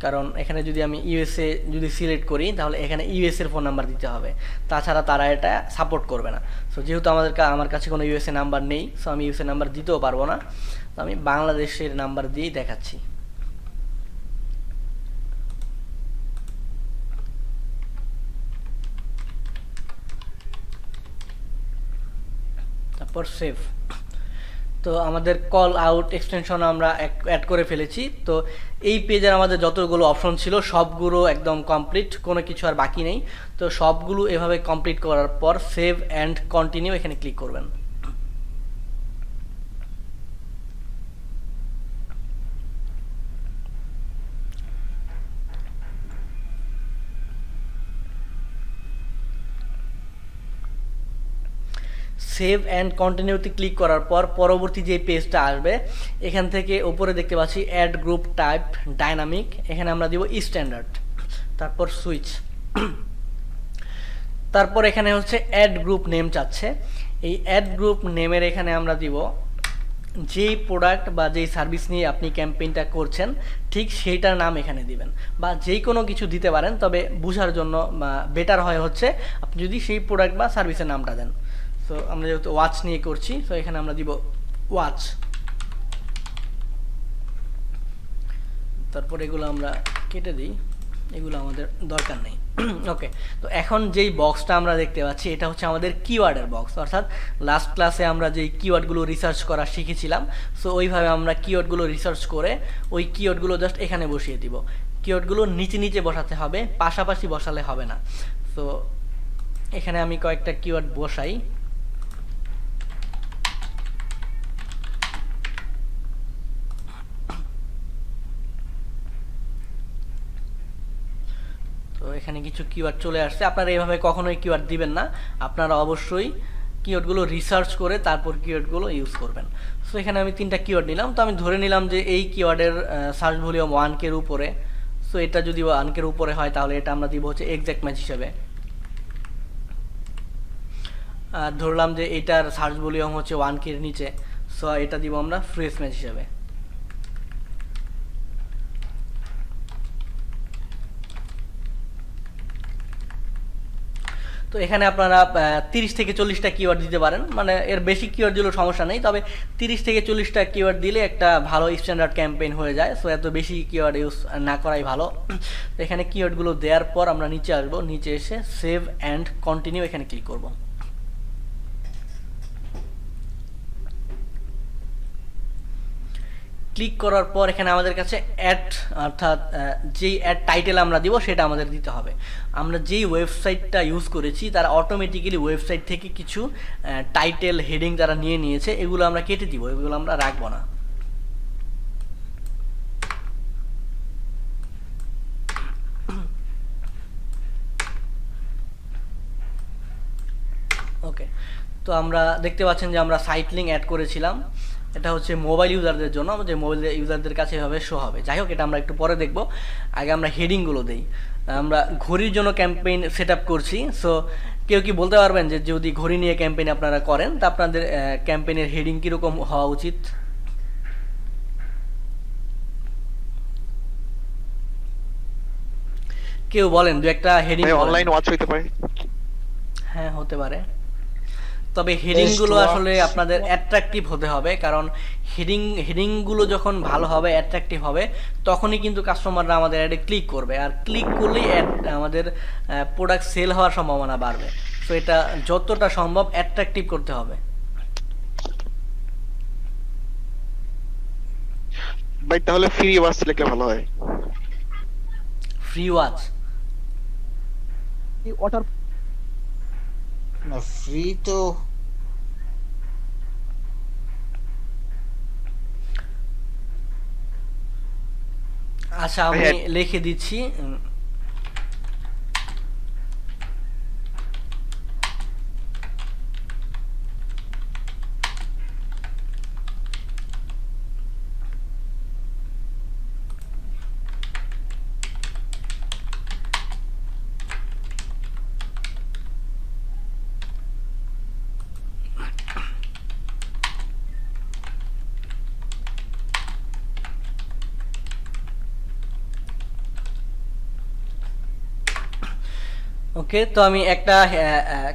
কারণ এখানে যদি আমি ইউএসএ যদি সিলেক্ট করি তাহলে এখানে ইউএসএর ফোন নাম্বার দিতে হবে, তাছাড়া তারা এটা সাপোর্ট করবে না। সো যেহেতু আমার কাছে কোনো ইউএসএ নাম্বার নেই, সো আমি ইউএসএ নাম্বার দিতেও পারবো না, তো আমি বাংলাদেশের নাম্বার দিয়েই দেখাচ্ছি। তারপর সেভ। তো আমাদের কল আউট এক্সটেনশন আমরা অ্যাড করে ফেলেছি। তো এই পেজের আমাদের যতগুলো অপশন ছিল সবগুলো একদম কমপ্লিট, কোনো কিছু আর বাকি নেই। তো সবগুলো এভাবে কমপ্লিট করার পর সেভ অ্যান্ড কন্টিনিউ এখানে ক্লিক করবেন। সেভ অ্যান্ড কন্টিনিউতে ক্লিক করার পর পরবর্তী যে পেজটা আসবে এখান থেকে উপরে দেখতে পাচ্ছি অ্যাড গ্রুপ টাইপ ডাইনামিক, এখানে আমরা দিব স্ট্যান্ডার্ড, তারপর সুইচ। তারপর এখানে হচ্ছে অ্যাড গ্রুপ নেম চাচ্ছে, এই অ্যাড গ্রুপ নেমের এখানে আমরা দিব যেই প্রোডাক্ট বা যেই সার্ভিস নিয়ে আপনি ক্যাম্পেইনটা করছেন ঠিক সেইটার নাম এখানে দিবেন, বা যেই কোনো কিছু দিতে পারেন, তবে বোঝার জন্য বেটার হয় হচ্ছে আপনি যদি সেই প্রোডাক্ট বা সার্ভিসের নামটা দেন। তো আমরা যেহেতু ওয়াচ নিয়ে করছি, তো এখানে আমরা দিব ওয়াচ। তারপর এগুলো আমরা কেটে দিই, এগুলো আমাদের দরকার নেই। ওকে, তো এখন যেই বক্সটা আমরা দেখতে পাচ্ছি এটা হচ্ছে আমাদের কিওয়ার্ডের বক্স, অর্থাৎ লাস্ট ক্লাসে আমরা যেই কিওয়ার্ডগুলো রিসার্চ করা শিখেছিলাম, সো ওইভাবে আমরা কিওয়ার্ডগুলো রিসার্চ করে ওই কিওয়ার্ডগুলো জাস্ট এখানে বসিয়ে দিব। কিওয়ার্ডগুলো নিচে নিচে বসাতে হবে, পাশাপাশি বসালে হবে না। তো এখানে আমি কয়েকটা কিওয়ার্ড বসাই। তো এখানে কিছু কিওয়ার্ড চলে আসছে। আপনারা এইভাবে কখনোই কিওয়ার্ড দিবেন না, আপনারা অবশ্যই কিওয়ার্ডগুলো রিসার্চ করে তারপর কিওয়ার্ডগুলো ইউজ করবেন। সো এখানে আমি 3টা কিওয়ার্ড নিলাম, তো আমি ধরে নিলাম যে এই কিওয়ার্ডের সার্চ ভলিউম 1K উপরে। সো এটা যদি 1K উপরে হয় তাহলে এটা আমরা দিব হচ্ছে এক্সাক্ট ম্যাচ হিসাবে। আর ধরলাম যে এটার সার্চ ভলিউম হচ্ছে 1K নিচে, সো এটা দিব আমরা ফ্রেশ ম্যাচ হিসাবে। তো এখানে আপনারা 30 থেকে 40টা কিওয়ার্ড দিতে পারেন, মানে এর বেশি কিওয়ার্ড দিলেও সমস্যা নেই, তবে 30 থেকে 40টা কিওয়ার্ড দিলে একটা ভালো স্ট্যান্ডার্ড ক্যাম্পেইন হয়ে যায়। সো এত বেশি কিওয়ার্ড ইউজ না করাই ভালো। তো এখানে কিওয়ার্ডগুলো দেওয়ার পর আমরা নিচে আসবো, নিচে এসে সেভ অ্যান্ড কন্টিনিউ এখানে ক্লিক করব। ক্লিক করার পর এখানে আমাদের কাছে অ্যাড, অর্থাৎ যেই অ্যাড টাইটেল আমরা দিব সেটা আমাদের দিতে হবে। আমরা যেই ওয়েবসাইটটা ইউজ করেছি তারা অটোমেটিক্যালি ওয়েবসাইট থেকে কিছু টাইটেল হেডিং তারা নিয়ে নিয়েছে, এগুলো আমরা কেটে দিব, এগুলো আমরা রাখবো না। ওকে, তো আমরা দেখতে পাচ্ছেন যে আমরা সাইট লিঙ্ক অ্যাড করেছিলাম, এটা হচ্ছে মোবাইল ইউজারদের জন্য, যে মোবাইল ইউজারদের কাছে এভাবে শো হবে। যাই হোক, এটা আমরা একটু পরে দেখব, আগে আমরা হেডিংগুলো দেই। আমরা ঘড়ির জন্য ক্যাম্পেইন সেট আপ করছি। সো কেউ কি বলতে পারবেন যে যদি ঘড়ি নিয়ে ক্যাম্পেইন আপনারা করেন তা আপনাদের ক্যাম্পেইনের হেডিং কীরকম হওয়া উচিত? কেউ বলেন, দু একটা হেডিং। অনলাইন ওয়াচ হইতে পারে। হ্যাঁ, হতে পারে, তবে হেডিংগুলো আসলে আপনাদের অ্যাট্রাকটিভ হতে হবে, কারণ হেডিংগুলো যখন ভালো হবে, অ্যাট্রাকটিভ হবে, তখনই কিন্তু কাস্টমাররা আমাদের অ্যাডে ক্লিক করবে, আর ক্লিক করলেই আমাদের প্রোডাক্ট সেল হওয়ার সম্ভাবনা বাড়বে। সো এটা যতটা সম্ভব অ্যাট্রাকটিভ করতে হবে। ভাই তাহলে ফ্রি ওয়াচ লিখলে ভালো হয়। ফ্রি ওয়াচ ওয়াটার না, ফ্রি তো আচ্ছা, আমি লিখে দিচ্ছি। ওকে, তো আমি একটা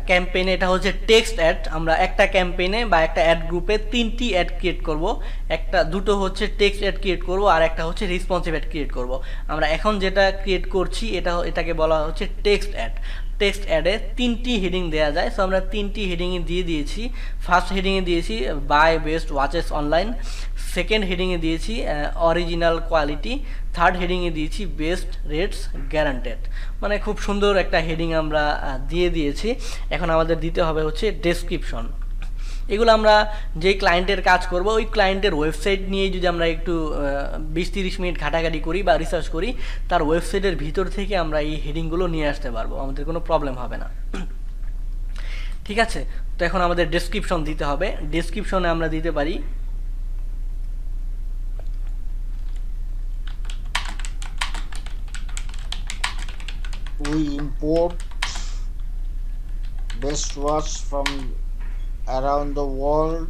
ক্যাম্পেইনে, এটা হচ্ছে টেক্সট অ্যাড, আমরা একটা ক্যাম্পেইনে বা একটা অ্যাড গ্রুপে 3টি অ্যাড ক্রিয়েট করব। দুটো হচ্ছে টেক্সট অ্যাড ক্রিয়েট করব, আর একটা হচ্ছে রেসপন্সিভ অ্যাড ক্রিয়েট করব। আমরা এখন যেটা ক্রিয়েট করছি এটাকে বলা হচ্ছে টেক্সট অ্যাড। টেক্সট অ্যাডে 3টি হেডিং দেওয়া যায়, সো আমরা 3টি হেডিংয়ে দিয়ে দিয়েছি। ফার্স্ট হেডিংয়ে দিয়েছি buy best watches online, second হেডিংয়ে দিয়েছি অরিজিনাল কোয়ালিটি, থার্ড হেডিংয়ে দিয়েছি বেস্ট রেটস গ্যারান্টেড। মানে খুব সুন্দর একটা হেডিং আমরা দিয়ে দিয়েছি। এখন আমাদের দিতে হবে হচ্ছে ডেসক্রিপশন। এগুলো আমরা যেই ক্লায়েন্টের কাজ করব ওই ক্লায়েন্টের ওয়েবসাইট নিয়ে যদি আমরা একটু 20-30 মিনিট ঘাটাঘাটি করি বা রিসার্চ করি, তার ওয়েবসাইটের ভিতর থেকে আমরা এই হেডিংগুলো নিয়ে আসতে পারবো, আমাদের কোনো প্রবলেম হবে না। ঠিক আছে, তো এখন আমাদের ডেসক্রিপশন দিতে হবে। ডেসক্রিপশনে আমরা দিতে পারি We import best watch from around the world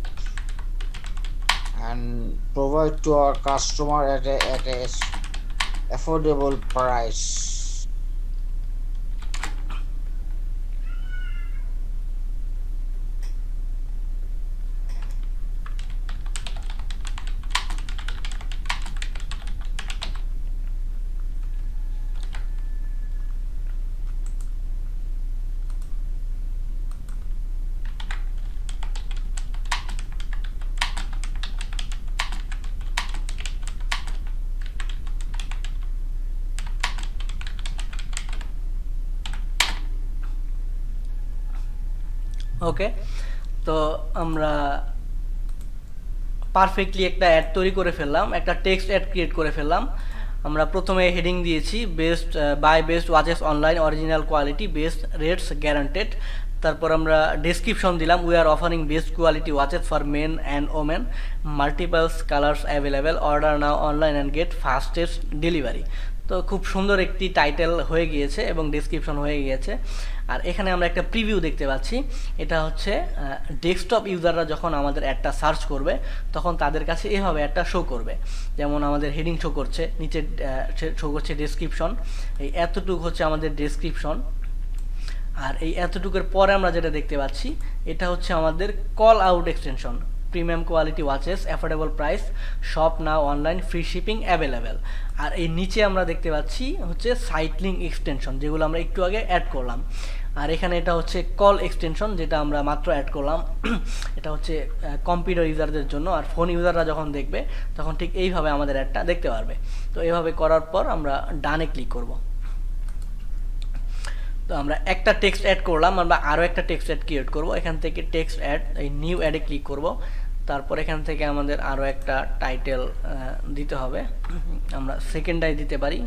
and provide to our customer at a affordable price. ওকে, তো আমরা পারফেক্টলি একটা অ্যাড তৈরি করে ফেললাম, একটা টেক্সট অ্যাড ক্রিয়েট করে ফেললাম। আমরা প্রথমে হেডিং দিয়েছি best buy best watches online, original quality, best rates guaranteed. তারপর আমরা ডেসক্রিপশন দিলাম we are offering best quality watches for men and women, multiples colours available, order now online and get fastest delivery. তো খুব সুন্দর একটি টাইটেল হয়ে গিয়েছে এবং ডেসক্রিপশন হয়ে গিয়েছে। আর এখানে আমরা একটা প্রিভিউ দেখতে পাচ্ছি, এটা হচ্ছে ডেস্কটপ ইউজাররা যখন আমাদের অ্যাডটা সার্চ করবে তখন তাদের কাছে এভাবে একটা শো করবে। যেমন আমাদের হেডিং শো করছে, নিচে শো করছে ডেসক্রিপশন, এই এতটুকু হচ্ছে আমাদের ডেসক্রিপশন। আর এই এতটুকুর পরে আমরা যেটা দেখতে পাচ্ছি এটা হচ্ছে আমাদের call out extension, premium quality watches, affordable price, shop now online, free shipping available. আর এই নিচে আমরা দেখতে পাচ্ছি হচ্ছে সাইট লিঙ্ক এক্সটেনশন, যেগুলো আমরা একটু আগে অ্যাড করলাম। আর এখানে এটা হচ্ছে কল এক্সটেনশন, যেটা আমরা মাত্র অ্যাড করলাম। এটা হচ্ছে কম্পিউটার ইউজারদের জন্য, আর ফোন ইউজাররা যখন দেখবে তখন ঠিক এইভাবে আমাদের অ্যাডটা দেখতে পারবে। তো এইভাবে করার পর আমরা ডানে ক্লিক করব। তো আমরা একটা টেক্সট অ্যাড করলাম, আমরা আরও একটা টেক্সট অ্যাড ক্রিয়েট করব। এখান থেকে টেক্সট অ্যাড, এই নিউ অ্যাডে ক্লিক করব। তারপর এখান থেকে আমাদের আরও একটা টাইটেল দিতে হবে, আমরা সেকেন্ডটাই দিতে পারি।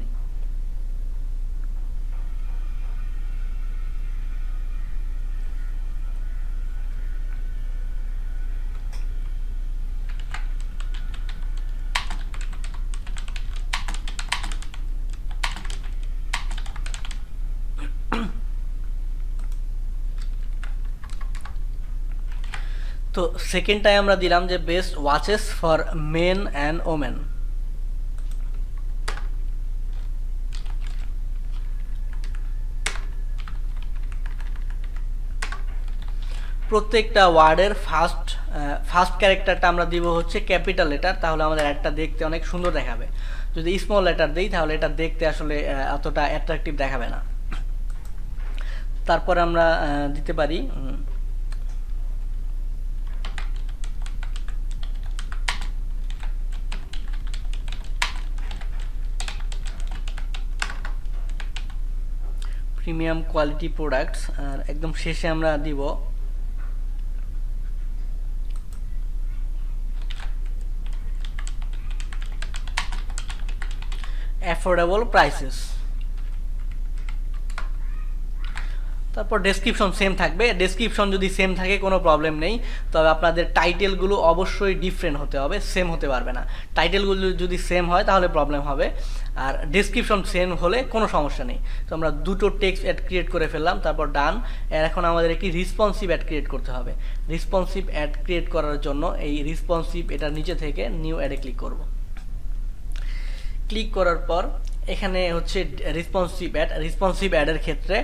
তো সেকেন্ডটায় আমরা দিলাম যে best watches for men and women. প্রত্যেকটা ওয়ার্ডের ফার্স্ট ক্যারেক্টারটা আমরা দিব হচ্ছে ক্যাপিটাল লেটার, তাহলে আমাদের অ্যাডটা দেখতে অনেক সুন্দর দেখাবে। যদি স্মল লেটার দিই তাহলে এটা দেখতে আসলে অতটা অ্যাট্রাকটিভ দেখাবে না। তারপর আমরা দিতে পারি প্রিমিয়াম কোয়ালিটি প্রোডাক্টস, আর একদম শেষে আমরা দিব অ্যাফোর্ডেবল প্রাইসেস। তারপর ডেসক্রিপশন সেম থাকবে। ডেসক্রিপশন যদি সেম থাকে কোনো প্রবলেম নেই, তবে আপনাদের টাইটেলগুলো অবশ্যই ডিফারেন্ট হতে হবে, সেম হতে পারবে না। টাইটেলগুলো যদি সেম হয় তাহলে প্রবলেম হবে, আর ডেসক্রিপশন সেম হলে কোনো সমস্যা নেই। তো আমরা দুটো টেক্সট অ্যাড ক্রিয়েট করে ফেললাম, তারপর ডান। এখন আমাদের একটি রেসপন্সিভ অ্যাড ক্রিয়েট করতে হবে। রেসপন্সিভ অ্যাড ক্রিয়েট করার জন্য এই রেসপন্সিভ এটার নিচে থেকে নিউ অ্যাডে ক্লিক করব। ক্লিক করার পর এখানে হচ্ছে রেসপন্সিভ অ্যাডের ক্ষেত্রে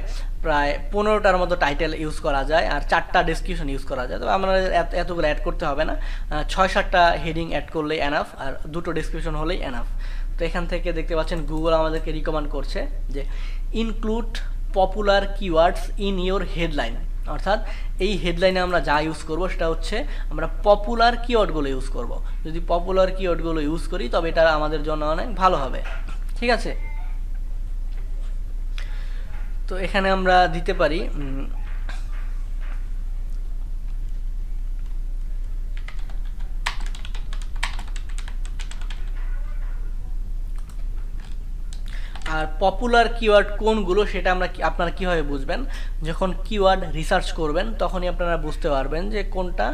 প্রায় 15টার মতো টাইটেল ইউজ করা যায় আর 4টা ডেসক্রিপশন ইউজ করা যায়। তবে আমরা এতগুলো অ্যাড করতে হবে না, 6-7টা হেডিং অ্যাড করলেই এনাফ আর 2টো ডেসক্রিপশন হলেই এনাফ। তো এখান থেকে দেখতে পাচ্ছেন গুগল আমাদেরকে রিকমেন্ড করছে যে include popular keywords in your headline, অর্থাৎ এই হেডলাইনে আমরা যা ইউজ করব সেটা হচ্ছে আমরা পপুলার কিওয়ার্ডগুলো ইউজ করব। যদি পপুলার কিওয়ার্ডগুলো ইউজ করি তবে এটা আমাদের জন্য অনেক ভালো হবে, ঠিক আছে। তো এখানে আমরা দিতে পারি আর পপুলার কিওয়ার্ড কোনগুলো সেটা আপনারা কীভাবে বুঝবেন, যখন কিওয়ার্ড রিসার্চ করবেন তখনই আপনারা বুঝতে পারবেন যে কোনটা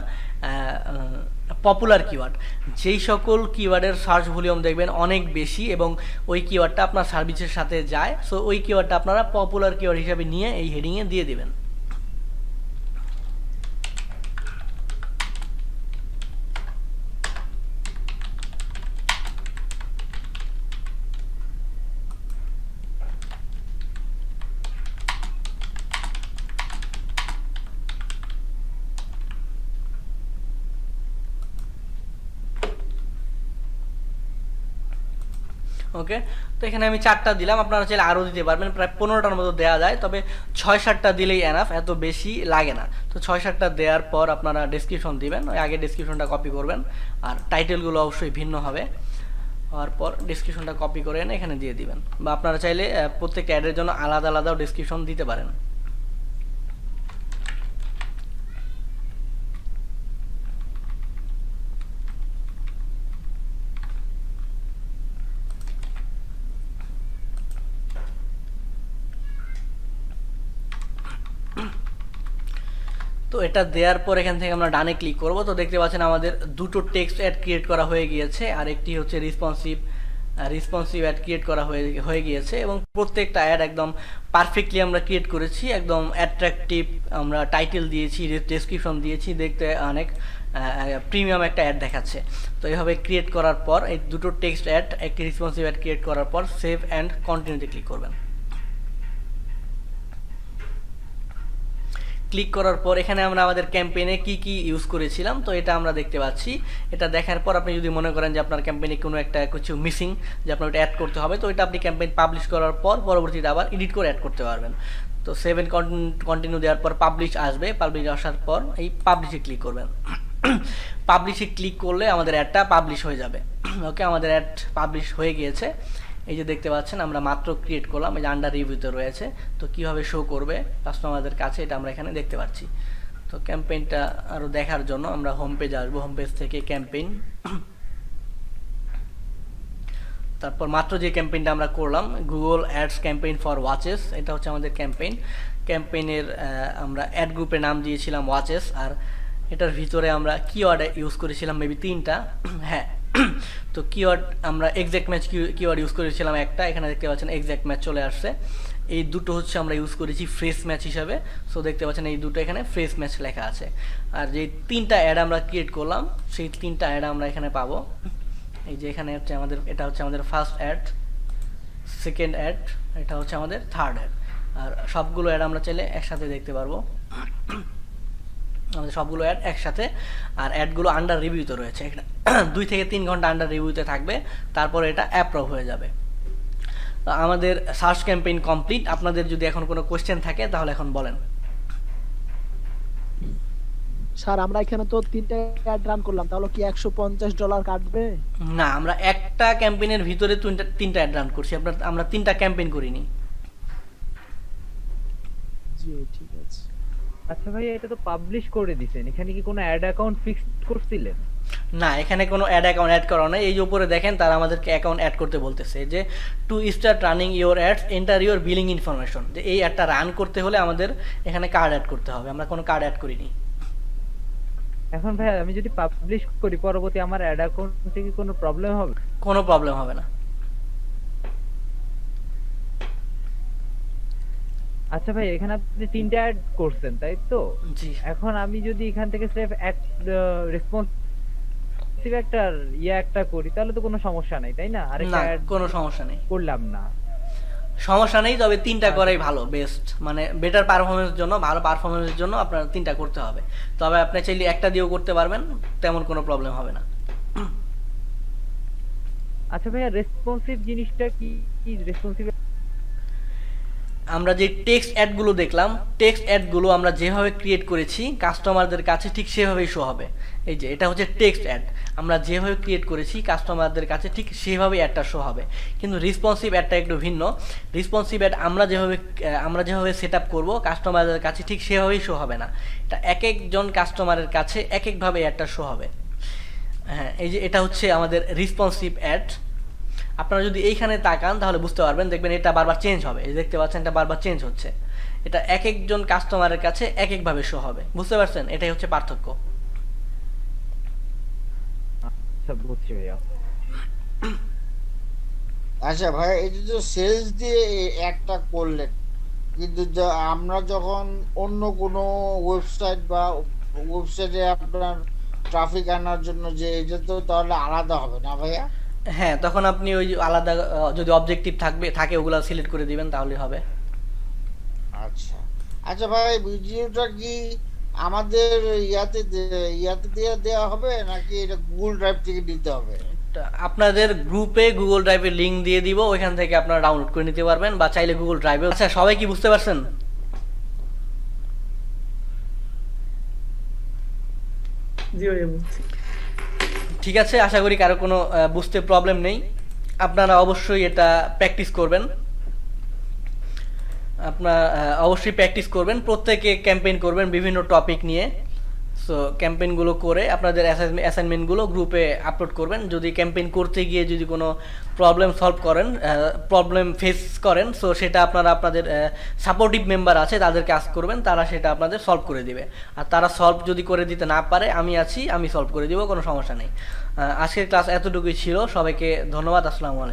পপুলার কিওয়ার্ড। যেই সকল কিওয়ার্ডের সার্চ ভলিউম দেখবেন অনেক বেশি এবং ওই কিওয়ার্ডটা আপনার সার্ভিসের সাথে যায়, সো ওই কিওয়ার্ডটা আপনারা পপুলার কিওয়ার্ড হিসাবে নিয়ে এই হেডিংয়ে দিয়ে দেবেন। ওকে, তো এখানে আমি 4টা দিলাম, আপনারা চাইলে আরও দিতে পারবেন, প্রায় 15টার মতো দেওয়া যায়, তবে 6-7টা দিলেই এনাফ, এত বেশি লাগে না। তো 6-7টা দেওয়ার পর আপনারা ডেসক্রিপশন দিবেন, ওই আগে ডেসক্রিপশনটা কপি করবেন আর টাইটেলগুলো অবশ্যই ভিন্ন হবে। হওয়ার পর ডেসক্রিপশনটা কপি করে এনে এখানে দিয়ে দিবেন, বা আপনারা চাইলে প্রত্যেকটা অ্যাডের জন্য আলাদা আলাদাও ডেসক্রিপশন দিতে পারেন। তো এটা দেওয়ার পর এখান থেকে আমরা ডানে ক্লিক করব। তো দেখতে পাচ্ছেন আমাদের 2টো টেক্সট অ্যাড ক্রিয়েট করা হয়ে গিয়েছে আর একটি হচ্ছে রেসপন্সিভ অ্যাড ক্রিয়েট করা হয়ে গিয়েছে এবং প্রত্যেকটা অ্যাড একদম পারফেক্টলি আমরা ক্রিয়েট করেছি, একদম অ্যাট্রাকটিভ আমরা টাইটেল দিয়েছি, ডেসক্রিপশন দিয়েছি, দেখতে অনেক প্রিমিয়াম একটা অ্যাড দেখাচ্ছে। তো এইভাবে ক্রিয়েট করার পর এই 2টো টেক্সট অ্যাড একটি রেসপন্সিভ অ্যাড ক্রিয়েট করার পর সেভ অ্যান্ড কন্টিনিউতে ক্লিক করবেন। ক্লিক করার পর এখানে আমরা আমাদের ক্যাম্পেইনে কি ইউজ করেছিলাম তো এটা আমরা দেখতে পাচ্ছি। এটা দেখার পর আপনি যদি মনে করেন যে আপনার ক্যাম্পেইনে কোনো একটা কিছু মিসিং, যে আপনার ওটা অ্যাড করতে হবে, তো এটা আপনি ক্যাম্পেইন পাবলিশ করার পর পরবর্তীতে আবার এডিট করে অ্যাড করতে পারবেন। তো সেভ এন্ড কন্টিনিউ দেওয়ার পর পাবলিশ আসবে, পাবলিশ আসার পর এই পাবলিশে ক্লিক করবেন। পাবলিশে ক্লিক করলে আমাদের অ্যাডটা পাবলিশ হয়ে যাবে। ওকে, আমাদের অ্যাড পাবলিশ হয়ে গিয়েছে। এই যে দেখতে পাচ্ছেন আমরা মাত্র ক্রিয়েট করলাম, এই যে আন্ডার রিভিউতে রয়েছে। তো কিভাবে শো করবে কাস্টমারদের কাছে এটা আমরা এখানে দেখতে পাচ্ছি। তো ক্যাম্পেইনটা আরও দেখার জন্য আমরা হোম পেজ আসবো, হোম পেজ থেকে ক্যাম্পেইন, তারপর মাত্র যে ক্যাম্পেইনটা আমরা করলাম Google ads campaign for watches, এটা হচ্ছে আমাদের ক্যাম্পেইনের আমরা অ্যাড গ্রুপের নাম দিয়েছিলাম ওয়াচেস, আর এটার ভিতরে আমরা কিওয়ার্ড ইউজ করেছিলাম মেবি 3টা। হ্যাঁ, তো কিওয়ার্ড আমরা এক্সাক্ট ম্যাচ কিওয়ার্ড ইউজ করেছিলাম একটা, এখানে দেখতে পাচ্ছেন এক্সাক্ট ম্যাচ চলে আসছে। এই দুটো হচ্ছে আমরা ইউজ করেছি ফ্রেশ ম্যাচ হিসাবে, সো দেখতে পাচ্ছেন এই দুটো এখানে ফ্রেশ ম্যাচ লেখা আছে। আর যে 3টা অ্যাড আমরা ক্রিয়েট করলাম সেই 3টা অ্যাড আমরা এখানে পাবো। এই যে এখানে হচ্ছে আমাদের, এটা হচ্ছে আমাদের ফার্স্ট অ্যাড, সেকেন্ড অ্যাড, এটা হচ্ছে আমাদের থার্ড অ্যাড। আর সবগুলো অ্যাড আমরা চাইলে একসাথে দেখতে পারবো, আমাদের সবগুলো অ্যাড একসাথে। আর অ্যাডগুলো আন্ডার রিভিউতে রয়েছে, এখানে 2 থেকে 3 ঘন্টা আন্ডার রিভিউতে থাকবে, তারপর এটা অ্যাপ্রুভ হয়ে যাবে। আমাদের সার্চ ক্যাম্পেইন কমপ্লিট। আপনাদের যদি এখন কোনো কোশ্চেন থাকে তাহলে এখন বলেন। স্যার আমরা এখানে তো 3টা অ্যাড রান করলাম, তাহলে কি $150 কাটবে? না, আমরা একটা ক্যাম্পেইনের ভিতরে 3টা অ্যাড রান করছি, আমরা 3টা ক্যাম্পেইন করিনি। জি ঠিক আছে। আচ্ছা ভাই, এটা তো পাবলিশ করে দিছেন, এখানে কি কোনো অ্যাড অ্যাকাউন্ট ফিক্সড করছিলেন? না, এখানে কোনো অ্যাড অ্যাকাউন্ট অ্যাড করা নাই। এই যে উপরে দেখেন তারা আমাদেরকে অ্যাকাউন্ট অ্যাড করতে বলতেছে যে to start running your ads enter your billing information, যে এই অ্যাডটা রান করতে হলে আমাদের এখানে কার্ড অ্যাড করতে হবে। আমরা কোনো কার্ড অ্যাড করিনি। এখন ভাই আমি যদি পাবলিশ করি পরবর্তী আমার অ্যাড অ্যাকাউন্টে কি কোনো প্রবলেম হবে? কোনো প্রবলেম হবে না। আচ্ছা ভাই, এখানে আপনি 3টা অ্যাড করছেন তাই তো? জি। এখন আমি যদি এখান থেকে স্রেফ এক রেসপন্সিভ একটা করি তাহলে তো কোনো সমস্যা নাই তাই না? না, আরেকটা অ্যাড কোনো সমস্যা নেই। করলাম না। সমস্যা নেই, তবে 3টা করাই ভালো, বেস্ট, মানে বেটার পারফরমেন্সের জন্য, ভালো পারফরমেন্সের জন্য আপনার 3টা করতে হবে। তবে আপনি চাইলে একটা দিয়েও করতে পারবেন, তেমন কোনো প্রবলেম হবে না। আচ্ছা ভাইয়া, রেসপন্সিভ জিনিসটা কি? কি রেসপন্সিভ? আমরা যে টেক্সট অ্যাডগুলো দেখলাম, টেক্সট অ্যাডগুলো আমরা যেভাবে ক্রিয়েট করেছি কাস্টমারদের কাছে ঠিক সেভাবেই শো হবে। এই যে এটা হচ্ছে টেক্সট অ্যাড, আমরা যেভাবে ক্রিয়েট করেছি কাস্টমারদের কাছে ঠিক সেভাবেই অ্যাডটা শো হবে। কিন্তু রেসপন্সিভ অ্যাডটা একটু ভিন্ন। রেসপন্সিভ অ্যাড আমরা যেভাবে সেট আপ করবো কাস্টমারদের কাছে ঠিক সেভাবেই শো হবে না। এটা এক একজন কাস্টমারের কাছে এক একভাবে অ্যাডটা শো হবে। হ্যাঁ, এই যে এটা হচ্ছে আমাদের রেসপন্সিভ অ্যাড। আপনারা যদি এইখানে তাকান তাহলে বুঝতে পারবেন, দেখবেন এটা বারবার চেঞ্জ হবে। এই দেখতে পাচ্ছেন এটা বারবার চেঞ্জ হচ্ছে। এটা এক একজন কাস্টমারের কাছে এক একভাবে শো হবে, বুঝতে পারছেন? এটাই হচ্ছে পার্থক্য। আচ্ছা, বুঝছি ভাইয়া। আচ্ছা ভাই, এটা তো সেলস দিয়ে একটা করলেন, কিন্তু আমরা যখন অন্য কোনো ওয়েবসাইট বা ওয়েবসাইটে আপনার ট্রাফিক আনার জন্য, যে এটা তো তাহলে আলাদা হবে না ভাইয়া? হ্যাঁ, তখন আপনি ওই আলাদা যদি অবজেক্টিভ থাকে ওগুলো সিলেক্ট করে দিবেন তাহলে হবে। আচ্ছা আচ্ছা ভাই, ভিডিওটা কি আমাদের ইয়াতে দিয়ে দেওয়া হবে, নাকি এটা গুগল ড্রাইভ থেকে নিতে হবে? তা আপনাদের গ্রুপে গুগল ড্রাইভের লিংক দিয়ে দিব, ওইখান থেকে আপনারা ডাউনলোড করে নিতে পারবেন, বা চাইলে গুগল ড্রাইভে। আচ্ছা, সবাই কি বুঝতে পারছেন? ঠিক আছে, আশা করি কারো কোনো বুঝতে প্রবলেম নেই। আপনারা অবশ্যই এটা প্র্যাকটিস করবেন। অবশ্যই প্র্যাকটিস করবেন, প্রত্যেকে ক্যাম্পেইন করবেন বিভিন্ন টপিক নিয়ে। সো ক্যাম্পেইনগুলো করে আপনাদের অ্যাসাইনমেন্টগুলো গ্রুপে আপলোড করবেন। যদি ক্যাম্পেইন করতে গিয়ে যদি কোনো প্রবলেম ফেস করেন, সো সেটা আপনাদের সাপোর্টিভ মেম্বার আছে তাদেরকে আস্ক করবেন, তারা সেটা আপনাদের সলভ করে দিবে। আর তারা সলভ যদি করে দিতে না পারে, আমি আছি, আমি সলভ করে দিব, কোনো সমস্যা নেই। আজকের ক্লাস এতটুকুই ছিল। সবাইকে ধন্যবাদ। আসসালামু আলাইকুম।